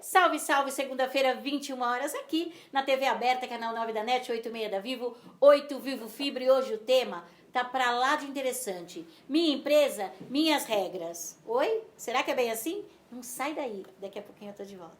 Salve, salve, segunda-feira, 21 horas, aqui na TV aberta, canal 9 da NET, 86 da Vivo, 8 Vivo Fibra. E hoje o tema tá pra lá de interessante. Minha empresa, minhas regras. Oi? Será que é bem assim? Não sai daí, daqui a pouquinho eu tô de volta.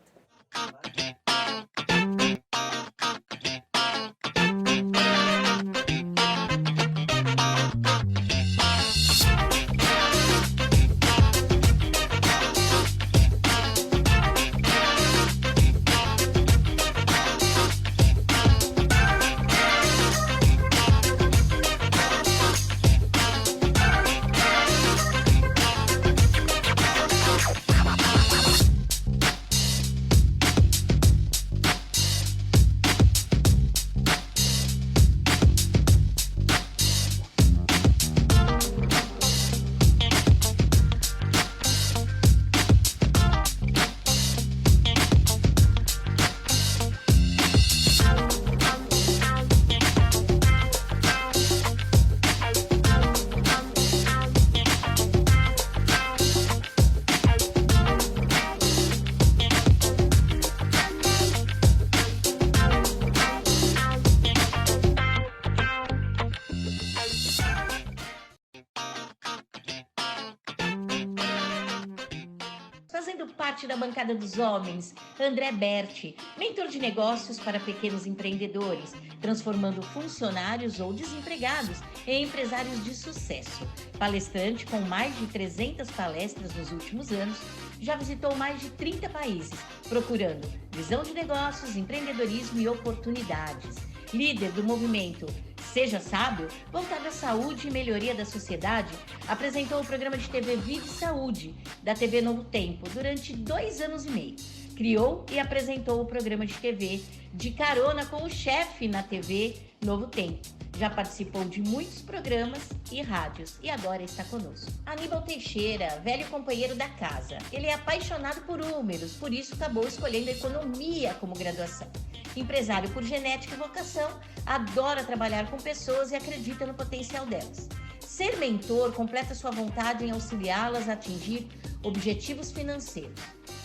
Fazendo parte da bancada dos homens, André Berti, mentor de negócios para pequenos empreendedores, transformando funcionários ou desempregados em empresários de sucesso. Palestrante com mais de 300 palestras nos últimos anos, já visitou mais de 30 países, procurando visão de negócios, empreendedorismo e oportunidades. Líder do movimento Seja Sábio, voltado à saúde e melhoria da sociedade, apresentou o programa de TV Vive Saúde, da TV Novo Tempo, durante 2 anos e meio. Criou e apresentou o programa de TV De Carona com o Chefe na TV Novo Tempo. Já participou de muitos programas e rádios e agora está conosco. Aníbal Teixeira, velho companheiro da casa. Ele é apaixonado por números, por isso acabou escolhendo economia como graduação. Empresário por genética e vocação, adora trabalhar com pessoas e acredita no potencial delas. Ser mentor completa sua vontade em auxiliá-las a atingir objetivos financeiros.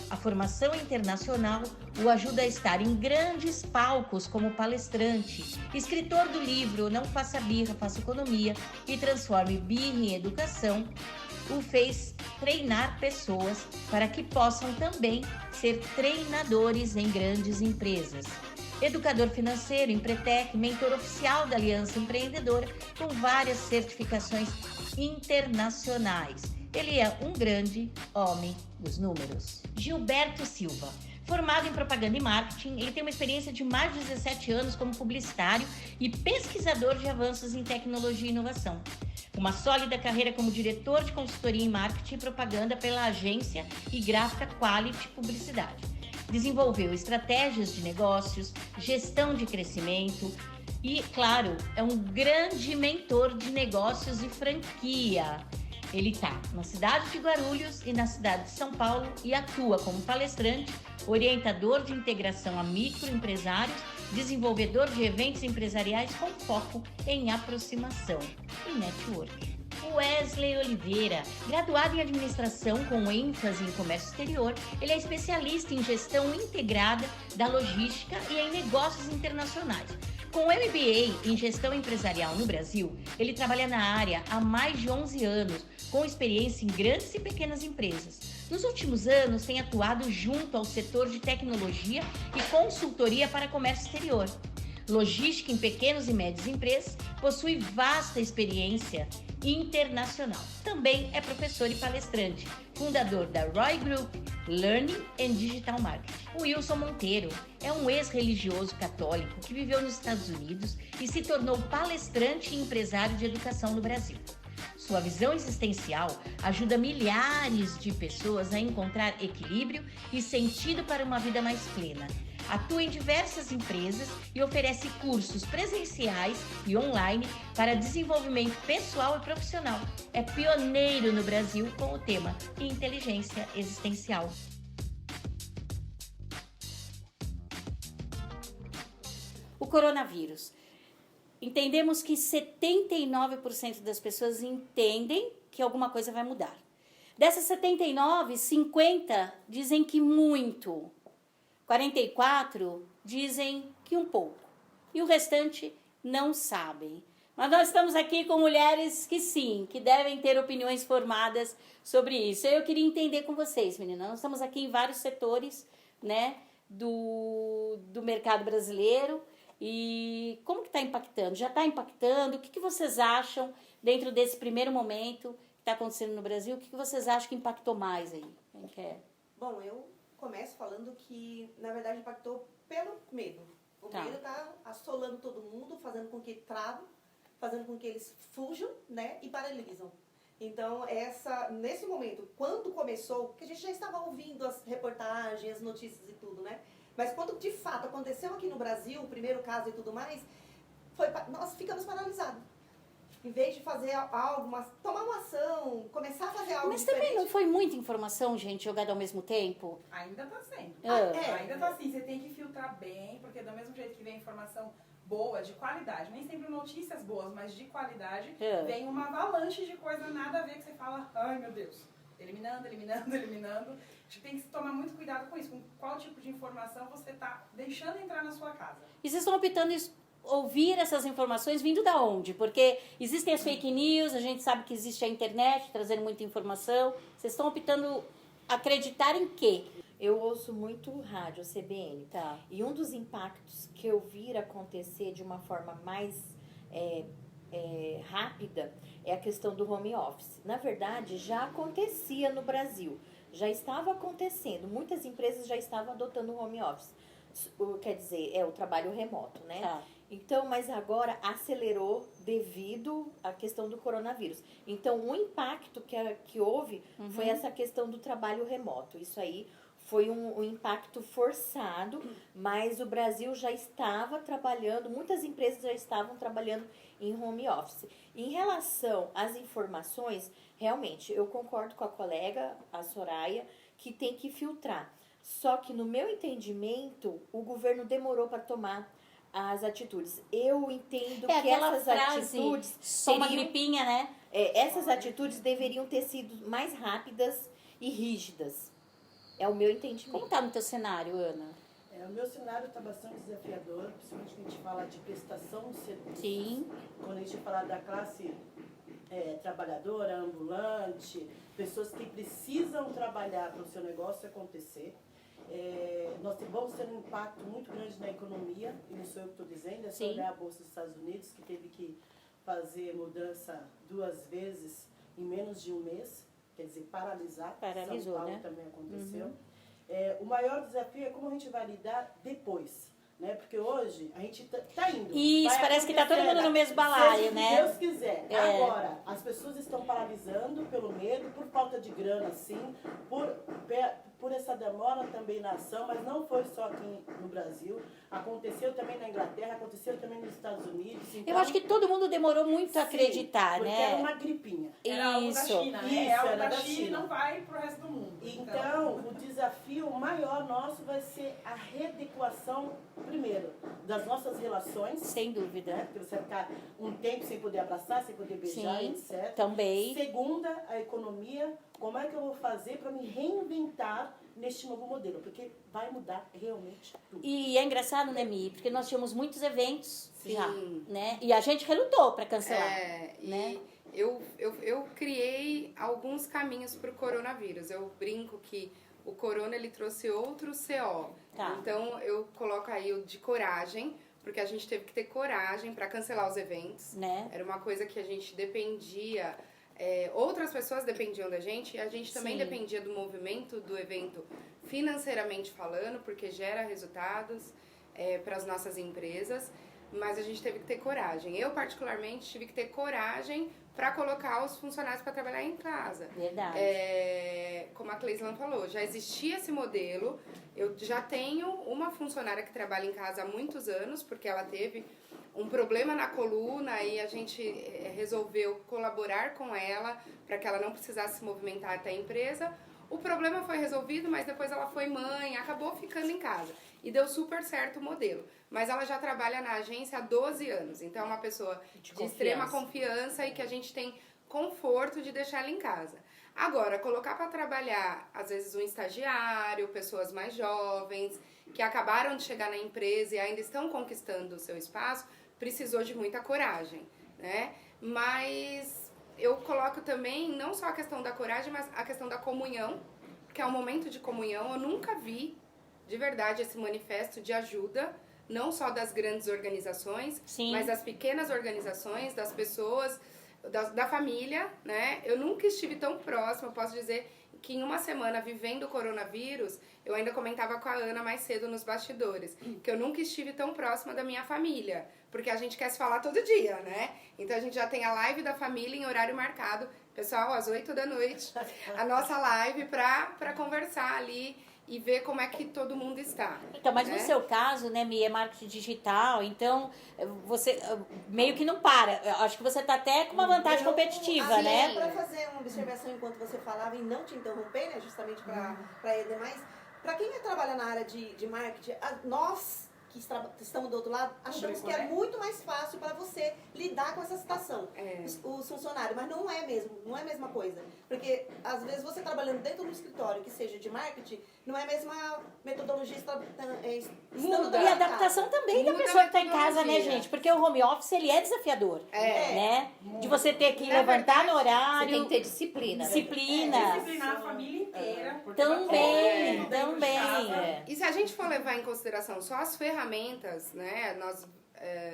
A formação internacional o ajuda a estar em grandes palcos como palestrante, escritor do livro Não Faça Birra, Faça Economia e Transforme Birra em Educação, o fez treinar pessoas para que possam também ser treinadores em grandes empresas. Educador financeiro, Empretec, mentor oficial da Aliança Empreendedora, com várias certificações internacionais. Ele é um grande homem dos números. Gilberto Silva. Formado em propaganda e marketing, ele tem uma experiência de mais de 17 anos como publicitário e pesquisador de avanços em tecnologia e inovação. Uma sólida carreira como diretor de consultoria em marketing e propaganda pela agência e gráfica Quality Publicidade. Desenvolveu estratégias de negócios, gestão de crescimento e, claro, é um grande mentor de negócios e franquia. Ele está na cidade de Guarulhos e na cidade de São Paulo e atua como palestrante, orientador de integração a microempresários, desenvolvedor de eventos empresariais com foco em aproximação e network. Wesley Oliveira, graduado em administração com ênfase em comércio exterior, ele é especialista em gestão integrada da logística e em negócios internacionais. Com MBA em gestão empresarial no Brasil, ele trabalha na área há mais de 11 anos, com experiência em grandes e pequenas empresas. Nos últimos anos, tem atuado junto ao setor de tecnologia e consultoria para comércio exterior. Logística em pequenas e médias empresas, possui vasta experiência internacional. Também é professor e palestrante, fundador da Roy Group, Learning and Digital Marketing. O Wilson Monteiro é um ex-religioso católico que viveu nos Estados Unidos e se tornou palestrante e empresário de educação no Brasil. Sua visão existencial ajuda milhares de pessoas a encontrar equilíbrio e sentido para uma vida mais plena. Atua em diversas empresas e oferece cursos presenciais e online para desenvolvimento pessoal e profissional. É pioneiro no Brasil com o tema Inteligência Existencial. O coronavírus. Entendemos que 79% das pessoas entendem que alguma coisa vai mudar. Dessas 79, 50 dizem que muito. 44 dizem que um pouco. E o restante não sabem. Mas nós estamos aqui com mulheres que sim, que devem ter opiniões formadas sobre isso. Eu queria entender com vocês, meninas. Nós estamos aqui em vários setores, né, do mercado brasileiro. E como que está impactando? Já está impactando? O que vocês acham dentro desse primeiro momento que está acontecendo no Brasil? O que vocês acham que impactou mais aí? Quem quer? Bom, eu começo falando que, na verdade, impactou pelo medo. O medo está assolando todo mundo, fazendo com que travam, fazendo com que eles fujam, né, e paralisam. Então, nesse momento, quando começou, porque a gente já estava ouvindo as reportagens, as notícias e tudo, né? Mas quando de fato aconteceu aqui no Brasil, o primeiro caso e tudo mais, nós ficamos paralisados. Em vez de fazer algo, tomar uma ação, começar a fazer algo diferente. Mas também não foi muita informação, gente, jogada ao mesmo tempo? Ainda está sendo. Ainda está assim, você tem que filtrar bem, porque do mesmo jeito que vem informação boa, de qualidade, nem sempre notícias boas, mas de qualidade, vem uma avalanche de coisa nada a ver que você fala, ai meu Deus, eliminando. A gente tem que tomar muito cuidado com isso, com qual tipo de informação você está deixando entrar na sua casa. E vocês estão optando ouvir essas informações vindo da onde? Porque existem as fake news, a gente sabe que existe a internet trazendo muita informação. Vocês estão optando acreditar em quê? Eu ouço muito rádio, CBN. Tá. E um dos impactos que eu vi acontecer de uma forma mais rápida é a questão do home office. Na verdade, já acontecia no Brasil. Já estava acontecendo. Muitas empresas já estavam adotando o home office. Quer dizer, o trabalho remoto, né? Tá. Então, mas agora acelerou devido à questão do coronavírus. Então, o impacto que houve foi essa questão do trabalho remoto. Isso aí foi um impacto forçado, mas o Brasil já estava trabalhando, muitas empresas já estavam trabalhando em home office. Em relação às informações, realmente, eu concordo com a colega, a Soraya, que tem que filtrar. Só que, no meu entendimento, o governo demorou para tomar as atitudes. Eu entendo que essas atitudes só uma gripinha, né? Essas atitudes deveriam ter sido mais rápidas e rígidas. É o meu entendimento. Como está no teu cenário, Ana? O meu cenário está bastante desafiador, principalmente quando a gente fala de prestação de serviços. Sim. Quando a gente fala da classe trabalhadora, ambulante, pessoas que precisam trabalhar para o seu negócio acontecer. Nós vamos ter um impacto muito grande na economia, e não sou eu que estou dizendo, é só olhar a Bolsa dos Estados Unidos, que teve que fazer mudança 2 vezes em menos de um mês, quer dizer, paralisar. Paralisou, São Paulo né? também aconteceu. O maior desafio é como a gente vai lidar depois, né? Porque hoje a gente tá indo. Isso, parece que está todo mundo no mesmo balaio, né? Se Deus quiser. Agora, as pessoas estão paralisando pelo medo, por falta de grana, sim, por essa demora também na ação, mas não foi só aqui no Brasil, aconteceu também na Inglaterra, aconteceu também nos Estados Unidos. Então, eu acho que todo mundo demorou muito a acreditar, porque né? era uma gripinha. Era algo da China, né? Isso, É algo era da da China e China. não vai pro resto do mundo. Então, o desafio maior nosso vai ser a readequação, primeiro, das nossas relações. Sem dúvida. Né? Porque você vai ficar um tempo sem poder abraçar, sem poder beijar, Sim, etc. também. Segunda, a economia. Como é que eu vou fazer para me reinventar neste novo modelo? Porque vai mudar realmente tudo. E é engraçado, né, Mi? Porque nós tínhamos muitos eventos Sim. já, né? E a gente relutou para cancelar, né? E eu criei alguns caminhos para o coronavírus. Eu brinco que o corona, ele trouxe outro CO. Tá. Então, eu coloco aí o de coragem, porque a gente teve que ter coragem para cancelar os eventos. Né? Era uma coisa que a gente dependia... outras pessoas dependiam da gente e a gente também Sim. dependia do movimento do evento financeiramente falando, porque gera resultados para as nossas empresas, mas a gente teve que ter coragem. Eu, particularmente, tive que ter coragem para colocar os funcionários para trabalhar em casa. Verdade. Como a Cleislan falou, já existia esse modelo. Eu já tenho uma funcionária que trabalha em casa há muitos anos, porque ela teve um problema na coluna e a gente resolveu colaborar com ela para que ela não precisasse se movimentar até a empresa. O problema foi resolvido, mas depois ela foi mãe, acabou ficando em casa. E deu super certo o modelo. Mas ela já trabalha na agência há 12 anos, então é uma pessoa de extrema confiança e que a gente tem conforto de deixar ela em casa. Agora, colocar para trabalhar, às vezes, um estagiário, pessoas mais jovens, que acabaram de chegar na empresa e ainda estão conquistando o seu espaço, precisou de muita coragem, né? Mas eu coloco também não só a questão da coragem, mas a questão da comunhão, porque é um momento de comunhão. Eu nunca vi, de verdade, esse manifesto de ajuda, não só das grandes organizações, Sim. mas das pequenas organizações, das pessoas, da família, né? Eu nunca estive tão próxima, eu posso dizer que em uma semana vivendo o coronavírus, eu ainda comentava com a Ana mais cedo nos bastidores, que eu nunca estive tão próxima da minha família, porque a gente quer se falar todo dia, né? Então a gente já tem a live da família em horário marcado, pessoal, às 8 da noite, a nossa live pra conversar ali e ver como é que todo mundo está. Então, mas né? no seu caso, né, Mi, é marketing digital, então você meio que não para. Eu acho que você está até com uma vantagem competitiva, assim, né? Para fazer uma observação enquanto você falava e não te interromper, né, justamente para ir demais, para quem trabalha na área de marketing, nós que estamos do outro lado, achamos que é muito mais fácil para você lidar com essa situação, os funcionários, mas não é mesmo, não é a mesma coisa. Porque, às vezes, você trabalhando dentro do escritório, que seja de marketing, não é a mesma metodologia Muda. E a adaptação também da pessoa que está em casa, né, gente? Porque o home office, ele é desafiador, né? De você ter que levantar no horário. Você tem que ter disciplina. Disciplinar a família inteira. Também. E se a gente for levar em consideração só as ferramentas, né? Nós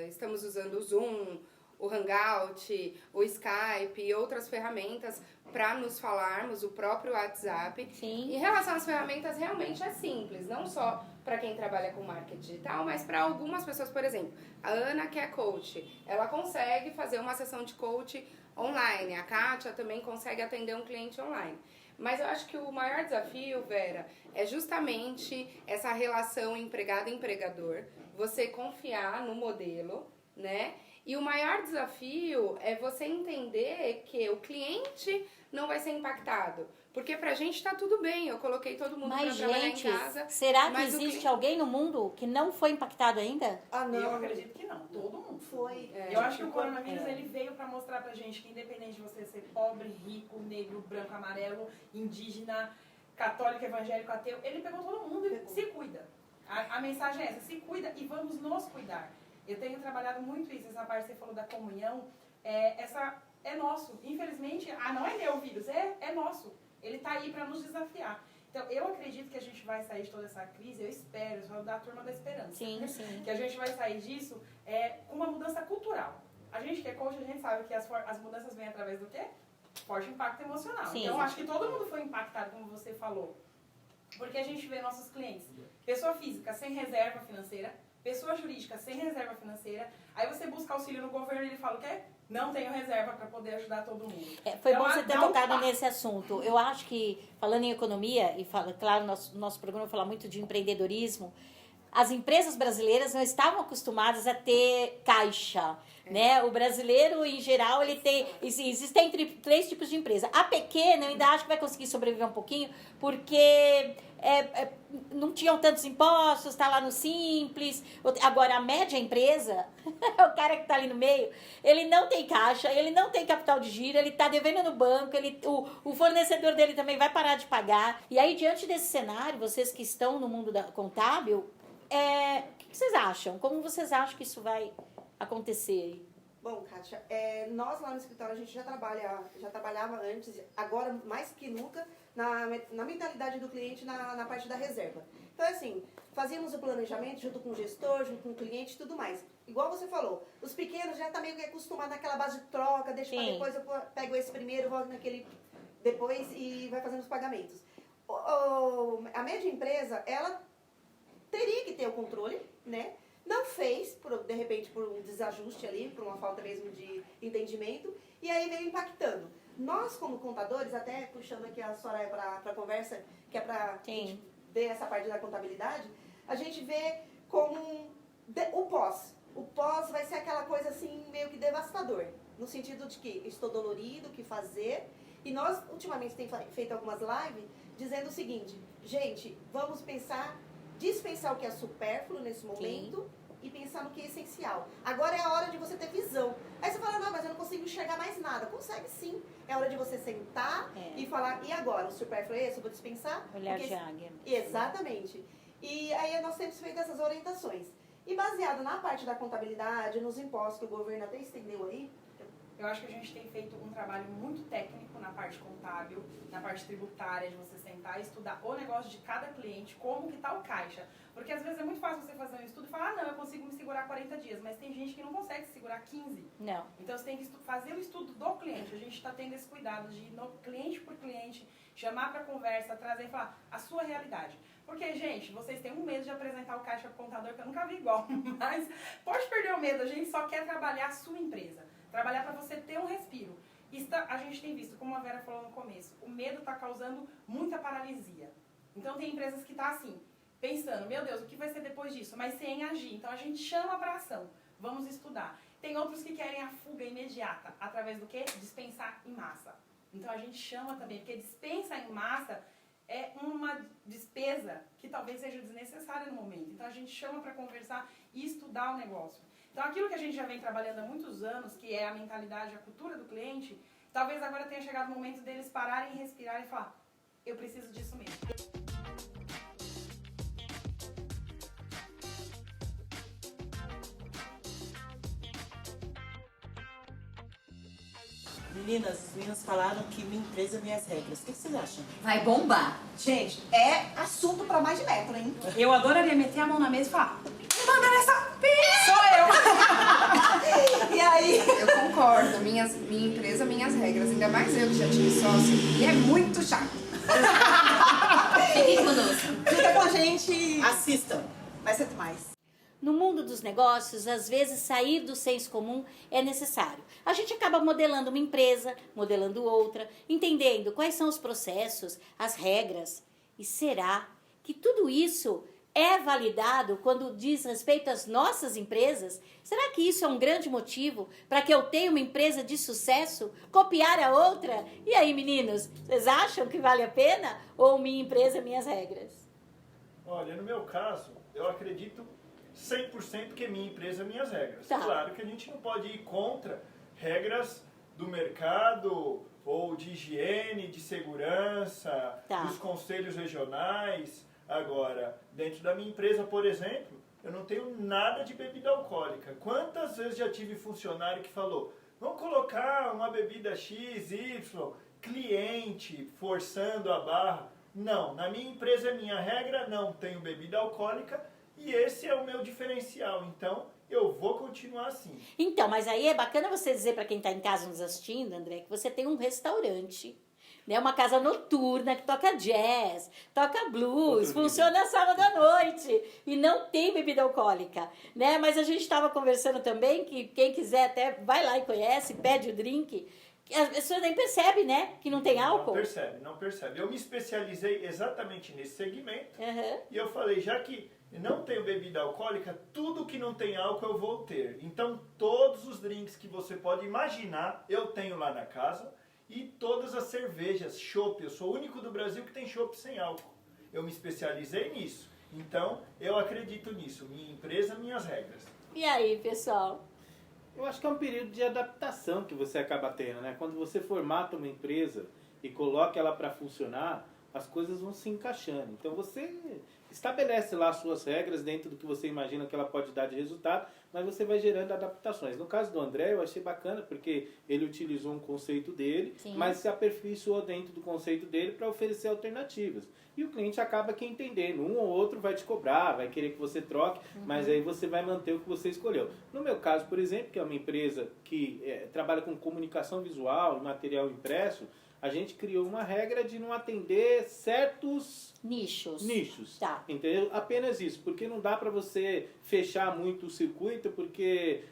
estamos usando o Zoom, o Hangout, o Skype e outras ferramentas para nos falarmos, o próprio WhatsApp. Sim. Em relação às ferramentas, realmente é simples, não só para quem trabalha com marketing digital, mas para algumas pessoas, por exemplo, a Ana, que é coach, ela consegue fazer uma sessão de coach online, a Kátia também consegue atender um cliente online. Mas eu acho que o maior desafio, Vera, é justamente essa relação empregado-empregador, você confiar no modelo, né? E o maior desafio é você entender que o cliente não vai ser impactado. Porque pra gente tá tudo bem, eu coloquei todo mundo pra trabalhar em casa. Será que mas existe alguém no mundo que não foi impactado ainda? Ah, não. Eu acredito que não, todo mundo. Foi. Eu acho que o coronavírus ele veio pra mostrar pra gente que independente de você ser pobre, rico, negro, branco, amarelo, indígena, católico, evangélico, ateu, ele pegou todo mundo e se cuida. A mensagem é essa, se cuida e vamos nos cuidar. Eu tenho trabalhado muito isso, essa parte que você falou da comunhão, essa é nosso. Infelizmente, não é meu vírus, é nosso. Ele está aí para nos desafiar. Então, eu acredito que a gente vai sair de toda essa crise, eu espero, sou da turma da esperança. Sim, sim. Que a gente vai sair disso com uma mudança cultural. A gente que é coach, a gente sabe que as mudanças vêm através do quê? Forte impacto emocional. Sim. Então, eu acho que todo mundo foi impactado, como você falou. Porque a gente vê nossos clientes, pessoa física sem reserva financeira, pessoa jurídica sem reserva financeira, aí você busca auxílio no governo e ele fala o quê? Não tenho reserva para poder ajudar todo mundo. Foi Então, bom você ter tocado nesse assunto. Eu acho que, falando em economia, e claro, nosso programa fala muito de empreendedorismo, as empresas brasileiras não estavam acostumadas a ter caixa, né? O brasileiro, em geral, ele tem... Existem três tipos de empresa. A pequena, eu ainda acho que vai conseguir sobreviver um pouquinho, porque não tinham tantos impostos, está lá no Simples. Agora, a média empresa, o cara que está ali no meio, ele não tem caixa, ele não tem capital de giro, ele está devendo no banco, o fornecedor dele também vai parar de pagar. E aí, diante desse cenário, vocês que estão no mundo contábil, o que vocês acham? Como vocês acham que isso vai acontecer? Bom, Kátia, nós lá no escritório a gente já trabalhava antes, agora mais que nunca, na mentalidade do cliente, na parte da reserva. Então, assim, fazíamos o planejamento junto com o gestor, junto com o cliente e tudo mais. Igual você falou, os pequenos já estão meio que acostumados naquela base de troca, deixa para depois, eu pego esse primeiro, volto naquele depois e vai fazendo os pagamentos. A média empresa, ela teria que ter o controle, né? Não fez, de repente, por um desajuste ali, por uma falta mesmo de entendimento, e aí veio impactando. Nós, como contadores, até puxando aqui a Soraya para a conversa, que é para ver essa parte da contabilidade, a gente vê como o pós. O pós vai ser aquela coisa assim, meio que devastador, no sentido de que estou dolorido, o que fazer, e nós, ultimamente, temos feito algumas lives dizendo o seguinte, gente, vamos dispensar o que é supérfluo nesse momento, e pensar no que é essencial. Agora é a hora de você ter visão. Aí você fala, não, mas eu não consigo enxergar mais nada. Consegue sim. É hora de você sentar e falar, e agora? O supérfluo é esse? Eu vou dispensar? Olhar Porque... de águia. Exatamente. E aí nós temos feito essas orientações. E baseado na parte da contabilidade, nos impostos que o governo até estendeu aí, eu acho que a gente tem feito um trabalho muito técnico na parte contábil, na parte tributária, de você sentar e estudar o negócio de cada cliente, como que tá o caixa. Porque às vezes é muito fácil você fazer um estudo e falar, não, eu consigo me segurar 40 dias, mas tem gente que não consegue se segurar 15. Não. Então você tem que fazer o estudo do cliente. A gente está tendo esse cuidado de ir no cliente por cliente, chamar para conversa, trazer e falar a sua realidade. Porque, gente, vocês têm um medo de apresentar o caixa pro contador que eu nunca vi igual, mas pode perder o medo, a gente só quer trabalhar a sua empresa. Trabalhar para você ter um respiro. A gente tem visto, como a Vera falou no começo, o medo está causando muita paralisia. Então tem empresas que estão assim, pensando, meu Deus, o que vai ser depois disso? Mas sem agir. Então a gente chama para ação. Vamos estudar. Tem outros que querem a fuga imediata. Através do quê? Dispensar em massa. Então a gente chama também, porque dispensar em massa é uma despesa que talvez seja desnecessária no momento. Então a gente chama para conversar e estudar o negócio. Então aquilo que a gente já vem trabalhando há muitos anos, que é a mentalidade, a cultura do cliente, talvez agora tenha chegado o momento deles pararem e respirar e falar, eu preciso disso mesmo. Meninas, as meninas falaram que minha empresa, minhas regras. O que vocês acham? Vai bombar. gente, é assunto para mais de metro, hein? Eu adoraria meter a mão na mesa e falar, me manda nessa sou eu! E aí? Eu concordo, minha empresa, minhas regras. Ainda mais eu que já tive sócio. E é muito chato. Fiquem conosco. Fica com a gente. Assistam. Vai ser demais. No mundo dos negócios, às vezes sair do senso comum é necessário. A gente acaba modelando uma empresa, modelando outra, entendendo quais são os processos, as regras. E será que tudo isso é validado quando diz respeito às nossas empresas? Será que isso é um grande motivo para que eu tenha uma empresa de sucesso, copiar a outra? E aí, meninos, vocês acham que vale a pena? Ou minha empresa, minhas regras? Olha, no meu caso, eu acredito 100% que minha empresa, minhas regras. Tá. Claro que a gente não pode ir contra regras do mercado ou de higiene, de segurança, Tá. dos conselhos regionais. Agora, dentro da minha empresa, por exemplo, eu não tenho nada de bebida alcoólica. Quantas vezes já tive funcionário que falou, vamos colocar uma bebida X, Y, cliente forçando a barra. Não, na minha empresa é minha regra, não tenho bebida alcoólica e esse é o meu diferencial. Então, eu vou continuar assim. Então, mas aí é bacana você dizer para quem está em casa nos assistindo, André, que você tem um restaurante, né? Uma casa noturna que toca jazz, toca blues, funciona sábado à noite e não tem bebida alcoólica, né? Mas a gente estava conversando também que quem quiser até vai lá e conhece, pede o drink. As pessoas nem percebem, né? Que não tem álcool. Não percebe. Eu me especializei exatamente nesse segmento Uhum. e eu falei, já que não tenho bebida alcoólica, tudo que não tem álcool eu vou ter. Então, todos os drinks que você pode imaginar, eu tenho lá na casa. E todas as cervejas, chopp. Eu sou o único do Brasil que tem chopp sem álcool. Eu me especializei nisso. Então, eu acredito nisso. Minha empresa, minhas regras. E aí, pessoal? Eu acho que é um período de adaptação que você acaba tendo, né? Quando você formata uma empresa e coloca ela para funcionar, as coisas vão se encaixando. Então você estabelece lá as suas regras dentro do que você imagina que ela pode dar de resultado, mas você vai gerando adaptações. No caso do André, eu achei bacana porque ele utilizou um conceito dele, Sim. mas se aperfeiçoou dentro do conceito dele para oferecer alternativas. E o cliente acaba que entendendo. Um ou outro vai te cobrar, vai querer que você troque, mas aí você vai manter o que você escolheu. No meu caso, por exemplo, que é uma empresa que trabalha com comunicação visual e material impresso, a gente criou uma regra de não atender certos nichos. Tá. Entendeu? Apenas isso, porque não dá para você fechar muito o circuito, porque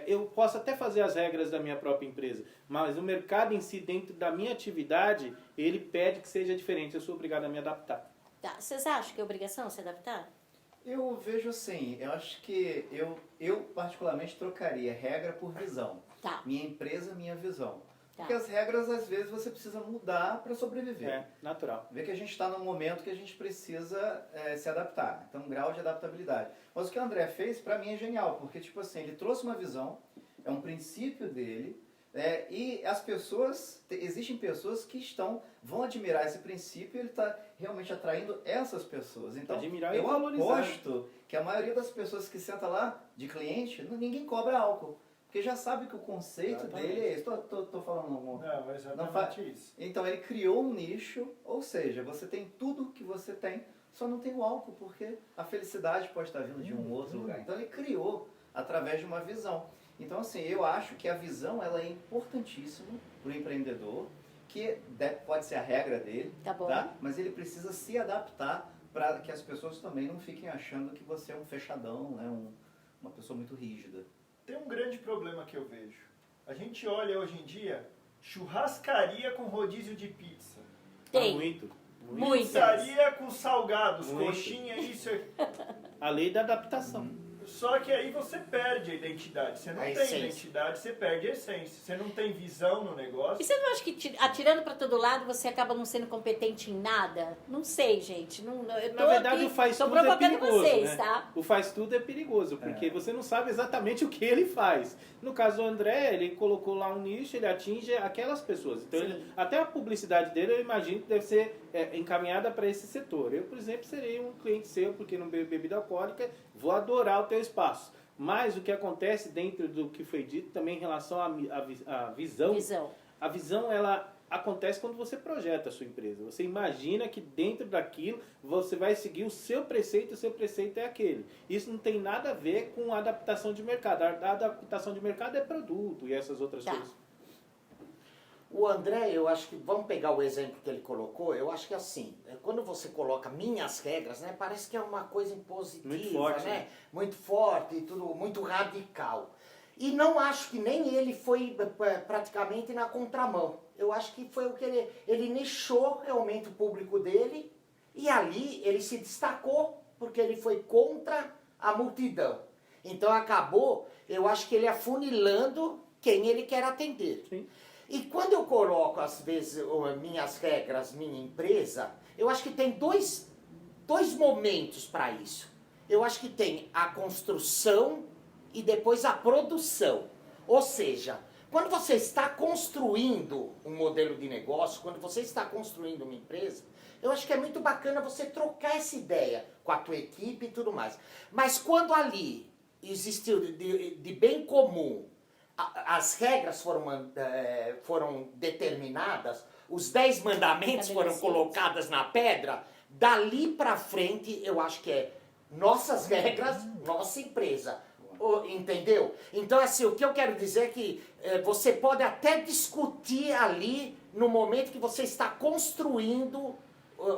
eu posso até fazer as regras da minha própria empresa, mas o mercado em si, dentro da minha atividade, ele pede que seja diferente, eu sou obrigado a me adaptar. Tá. Vocês acham que é obrigação se adaptar? Eu vejo assim, eu acho que eu particularmente trocaria regra por visão. Tá. Minha empresa, minha visão. Porque as regras, às vezes, você precisa mudar para sobreviver. É, natural. Vê que a gente está num momento que a gente precisa se adaptar. Então, um grau de adaptabilidade. Mas o que o André fez, para mim, é genial. Porque, tipo assim, ele trouxe uma visão, é um princípio dele, e as pessoas, existem pessoas que vão admirar esse princípio e ele está realmente atraindo essas pessoas. Então, Admirar e eu valorizar. aposto que a maioria das pessoas que senta lá, de cliente, ninguém cobra álcool. Porque já sabe que o conceito Exatamente. dele é esse. Tô falando algum... Não, exatamente isso. Então ele criou um nicho, ou seja, você tem tudo que você tem, só não tem o álcool, porque a felicidade pode estar vindo de um outro lugar. Então ele criou através de uma visão. Então assim, eu acho que a visão ela é importantíssima para o empreendedor, que pode ser a regra dele, Tá bom. mas ele precisa se adaptar para que as pessoas também não fiquem achando que você é um fechadão, né? Uma pessoa muito rígida. Tem um grande problema que eu vejo. A gente olha hoje em dia churrascaria com rodízio de pizza. Tem. Muito. Muitas. Pizzaria com salgados, Muito. coxinha, isso aqui. A lei da adaptação. Só que aí você perde a identidade. Você não A tem essência. identidade, você perde a essência. Você não tem visão no negócio. E você não acha que atirando pra todo lado você acaba não sendo competente em nada? Não sei, gente. Eu tô Na verdade, aqui, o faz tô tudo é provocando perigoso, vocês, né? tá? O faz tudo é perigoso, porque você não sabe exatamente o que ele faz. No caso do André, ele colocou lá um nicho, ele atinge aquelas pessoas. Então, até a publicidade dele, eu imagino que deve ser encaminhada para esse setor. Eu, por exemplo, serei um cliente seu, porque não bebo bebida alcoólica, vou adorar o teu espaço. Mas o que acontece dentro do que foi dito também em relação à visão. A visão, ela acontece quando você projeta a sua empresa. Você imagina que dentro daquilo você vai seguir o seu preceito é aquele. Isso não tem nada a ver com a adaptação de mercado. A adaptação de mercado é produto e essas outras coisas. O André, eu acho que, vamos pegar o exemplo que ele colocou, eu acho que assim, quando você coloca minhas regras, né, parece que é uma coisa impositiva, muito forte, né? Muito forte e tudo, muito radical. E não acho que nem ele foi praticamente na contramão. Eu acho que foi o que ele nichou realmente o público dele e ali ele se destacou porque ele foi contra a multidão. Então acabou, eu acho que ele afunilando quem ele quer atender. Sim. E quando eu coloco, às vezes, minhas regras, minha empresa, eu acho que tem dois momentos para isso. Eu acho que tem a construção e depois a produção. Ou seja, quando você está construindo um modelo de negócio, quando você está construindo uma empresa, eu acho que é muito bacana você trocar essa ideia com a tua equipe e tudo mais. Mas quando ali existiu de bem comum, as regras foram determinadas, os 10 mandamentos foram colocados na pedra, dali para frente eu acho que é nossas regras, nossa empresa. Entendeu? Então, assim, o que eu quero dizer é que você pode até discutir ali no momento que você está construindo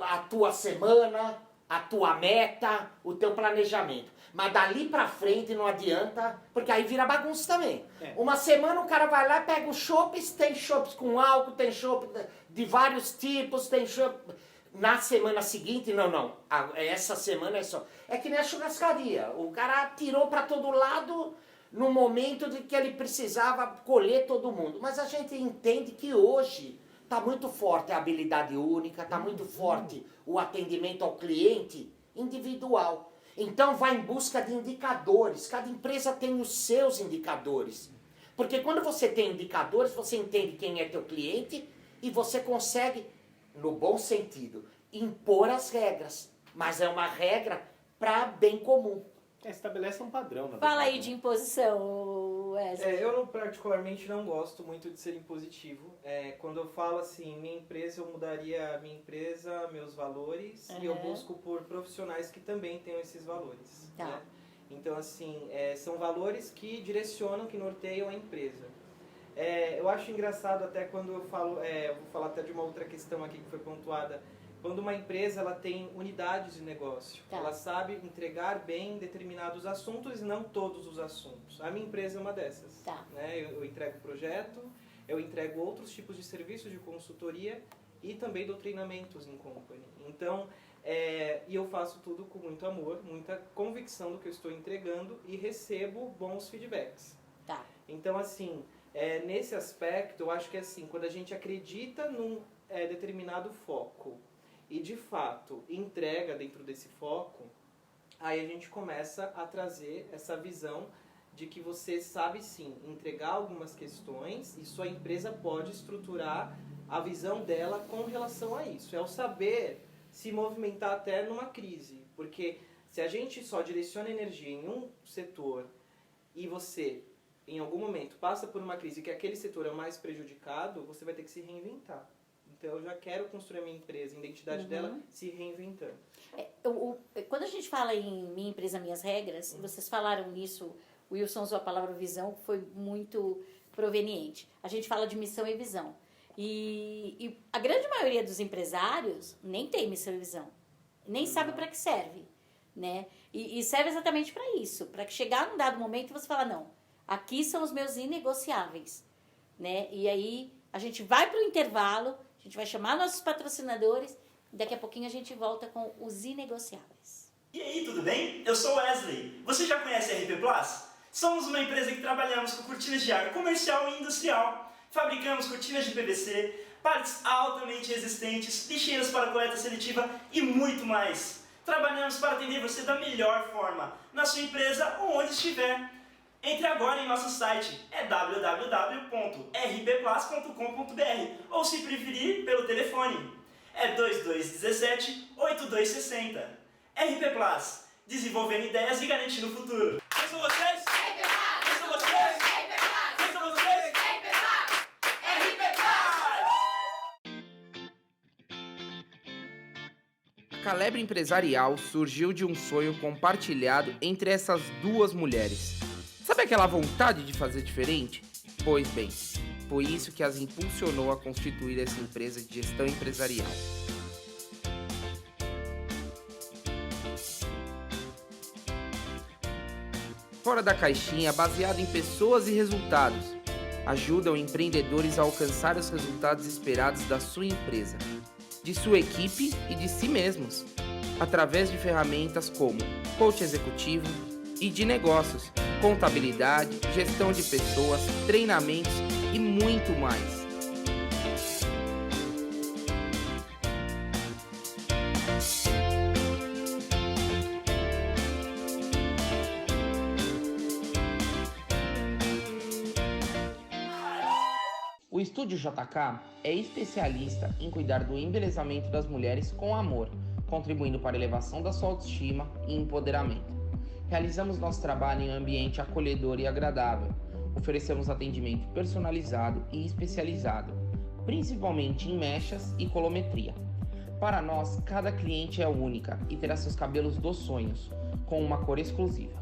a tua semana, a tua meta, o teu planejamento. Mas dali pra frente não adianta, porque aí vira bagunça também. Uma semana o cara vai lá, pega os chopps, tem chopps com álcool, tem chopp de vários tipos, tem chopp... Na semana seguinte, não. Essa semana é só... É que nem a churrascaria. O cara tirou pra todo lado no momento de que ele precisava colher todo mundo. Mas a gente entende que hoje tá muito forte a habilidade única, tá muito forte o atendimento ao cliente individual. Então vai em busca de indicadores. Cada empresa tem os seus indicadores. Porque quando você tem indicadores, você entende quem é teu cliente e você consegue, no bom sentido, impor as regras. Mas é uma regra para bem comum. Estabelece um padrão. Fala aí de imposição, Wesley. Eu particularmente não gosto muito de ser impositivo. Quando eu falo assim, minha empresa, eu mudaria minha empresa, meus valores, e eu busco por profissionais que também tenham esses valores. Tá. Né? Então, assim, são valores que direcionam, que norteiam a empresa. Eu acho engraçado até quando eu falo, eu vou falar até de uma outra questão aqui que foi pontuada. Quando uma empresa ela tem unidades de negócio, ela sabe entregar bem determinados assuntos e não todos os assuntos. A minha empresa é uma dessas. Né? Eu entrego projeto, eu entrego outros tipos de serviços de consultoria e também dou treinamentos em company. Então, e eu faço tudo com muito amor, muita convicção do que eu estou entregando e recebo bons feedbacks. Tá. Então, assim, Nesse aspecto, eu acho que assim, quando a gente acredita num determinado foco e de fato entrega dentro desse foco, aí a gente começa a trazer essa visão de que você sabe sim entregar algumas questões e sua empresa pode estruturar a visão dela com relação a isso. É o saber se movimentar até numa crise, porque se a gente só direciona energia em um setor e você, em algum momento, passa por uma crise que aquele setor é o mais prejudicado, você vai ter que se reinventar. Então eu já quero construir a minha empresa, a identidade dela se reinventando. Quando a gente fala em Minha Empresa, Minhas Regras, vocês falaram nisso, o Wilson usou a palavra visão, que foi muito proveniente. A gente fala de missão e visão. E a grande maioria dos empresários nem tem missão e visão. Nem sabe para que serve. Né? E serve exatamente para isso. Para que chegar num dado momento você fala, não, aqui são os meus inegociáveis. Né? E aí a gente vai para o intervalo, a gente vai chamar nossos patrocinadores e daqui a pouquinho a gente volta com os inegociáveis. E aí, tudo bem? Eu sou o Wesley. Você já conhece a RP Plus? Somos uma empresa que trabalhamos com cortinas de ar comercial e industrial. Fabricamos cortinas de PVC, partes altamente resistentes, lixeiras para coleta seletiva e muito mais. Trabalhamos para atender você da melhor forma, na sua empresa ou onde estiver. Entre agora em nosso site, é www.rpplus.com.br ou se preferir, pelo telefone. É 2217-8260. RP Plus, desenvolvendo ideias e garantindo o futuro. Quem são vocês? Quem são vocês? Quem são vocês? RP Plus! A Calebre Empresarial surgiu de um sonho compartilhado entre essas duas mulheres. Sabe aquela vontade de fazer diferente? Pois bem, foi isso que as impulsionou a constituir essa empresa de gestão empresarial. Fora da caixinha, baseado em pessoas e resultados, ajudam empreendedores a alcançar os resultados esperados da sua empresa, de sua equipe e de si mesmos, através de ferramentas como coach executivo e de negócios, contabilidade, gestão de pessoas, treinamentos e muito mais. O Estúdio JK é especialista em cuidar do embelezamento das mulheres com amor, contribuindo para a elevação da sua autoestima e empoderamento. Realizamos nosso trabalho em um ambiente acolhedor e agradável. Oferecemos atendimento personalizado e especializado, principalmente em mechas e colometria. Para nós, cada cliente é única e terá seus cabelos dos sonhos, com uma cor exclusiva.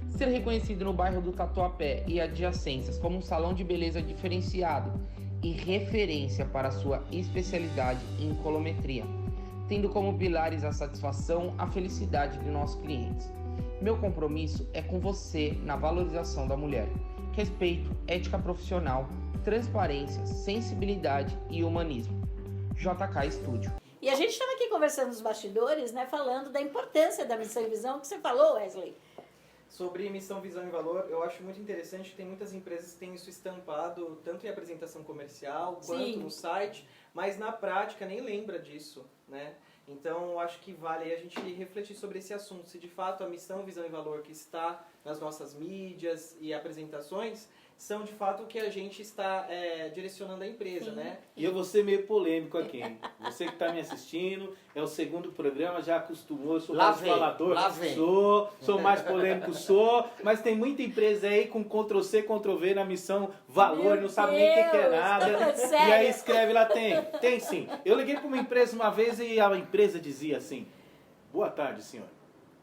Ser reconhecido no bairro do Tatuapé e adjacências como um salão de beleza diferenciado e referência para sua especialidade em colometria, tendo como pilares a satisfação, a felicidade de nossos clientes. Meu compromisso é com você na valorização da mulher. Respeito, ética profissional, transparência, sensibilidade e humanismo. JK Studio. E a gente estava aqui conversando nos bastidores, né, falando da importância da missão e visão que você falou, Wesley. Sobre missão, visão e valor, eu acho muito interessante que tem muitas empresas que têm isso estampado tanto em apresentação comercial quanto no site, mas na prática nem lembra disso, né? Então, eu acho que vale a gente refletir sobre esse assunto, se de fato a missão, visão e valor que está nas nossas mídias e apresentações são de fato o que a gente está direcionando a empresa, né? E eu vou ser meio polêmico aqui, hein? Você que está me assistindo, é o segundo programa, já acostumou, sou mais falador, sou mais polêmico, mas tem muita empresa aí com Ctrl-C, Ctrl-V na missão valor, não sabe nem o que é nada. E aí escreve lá, tem sim. Eu liguei para uma empresa uma vez e a empresa dizia assim: boa tarde, senhor.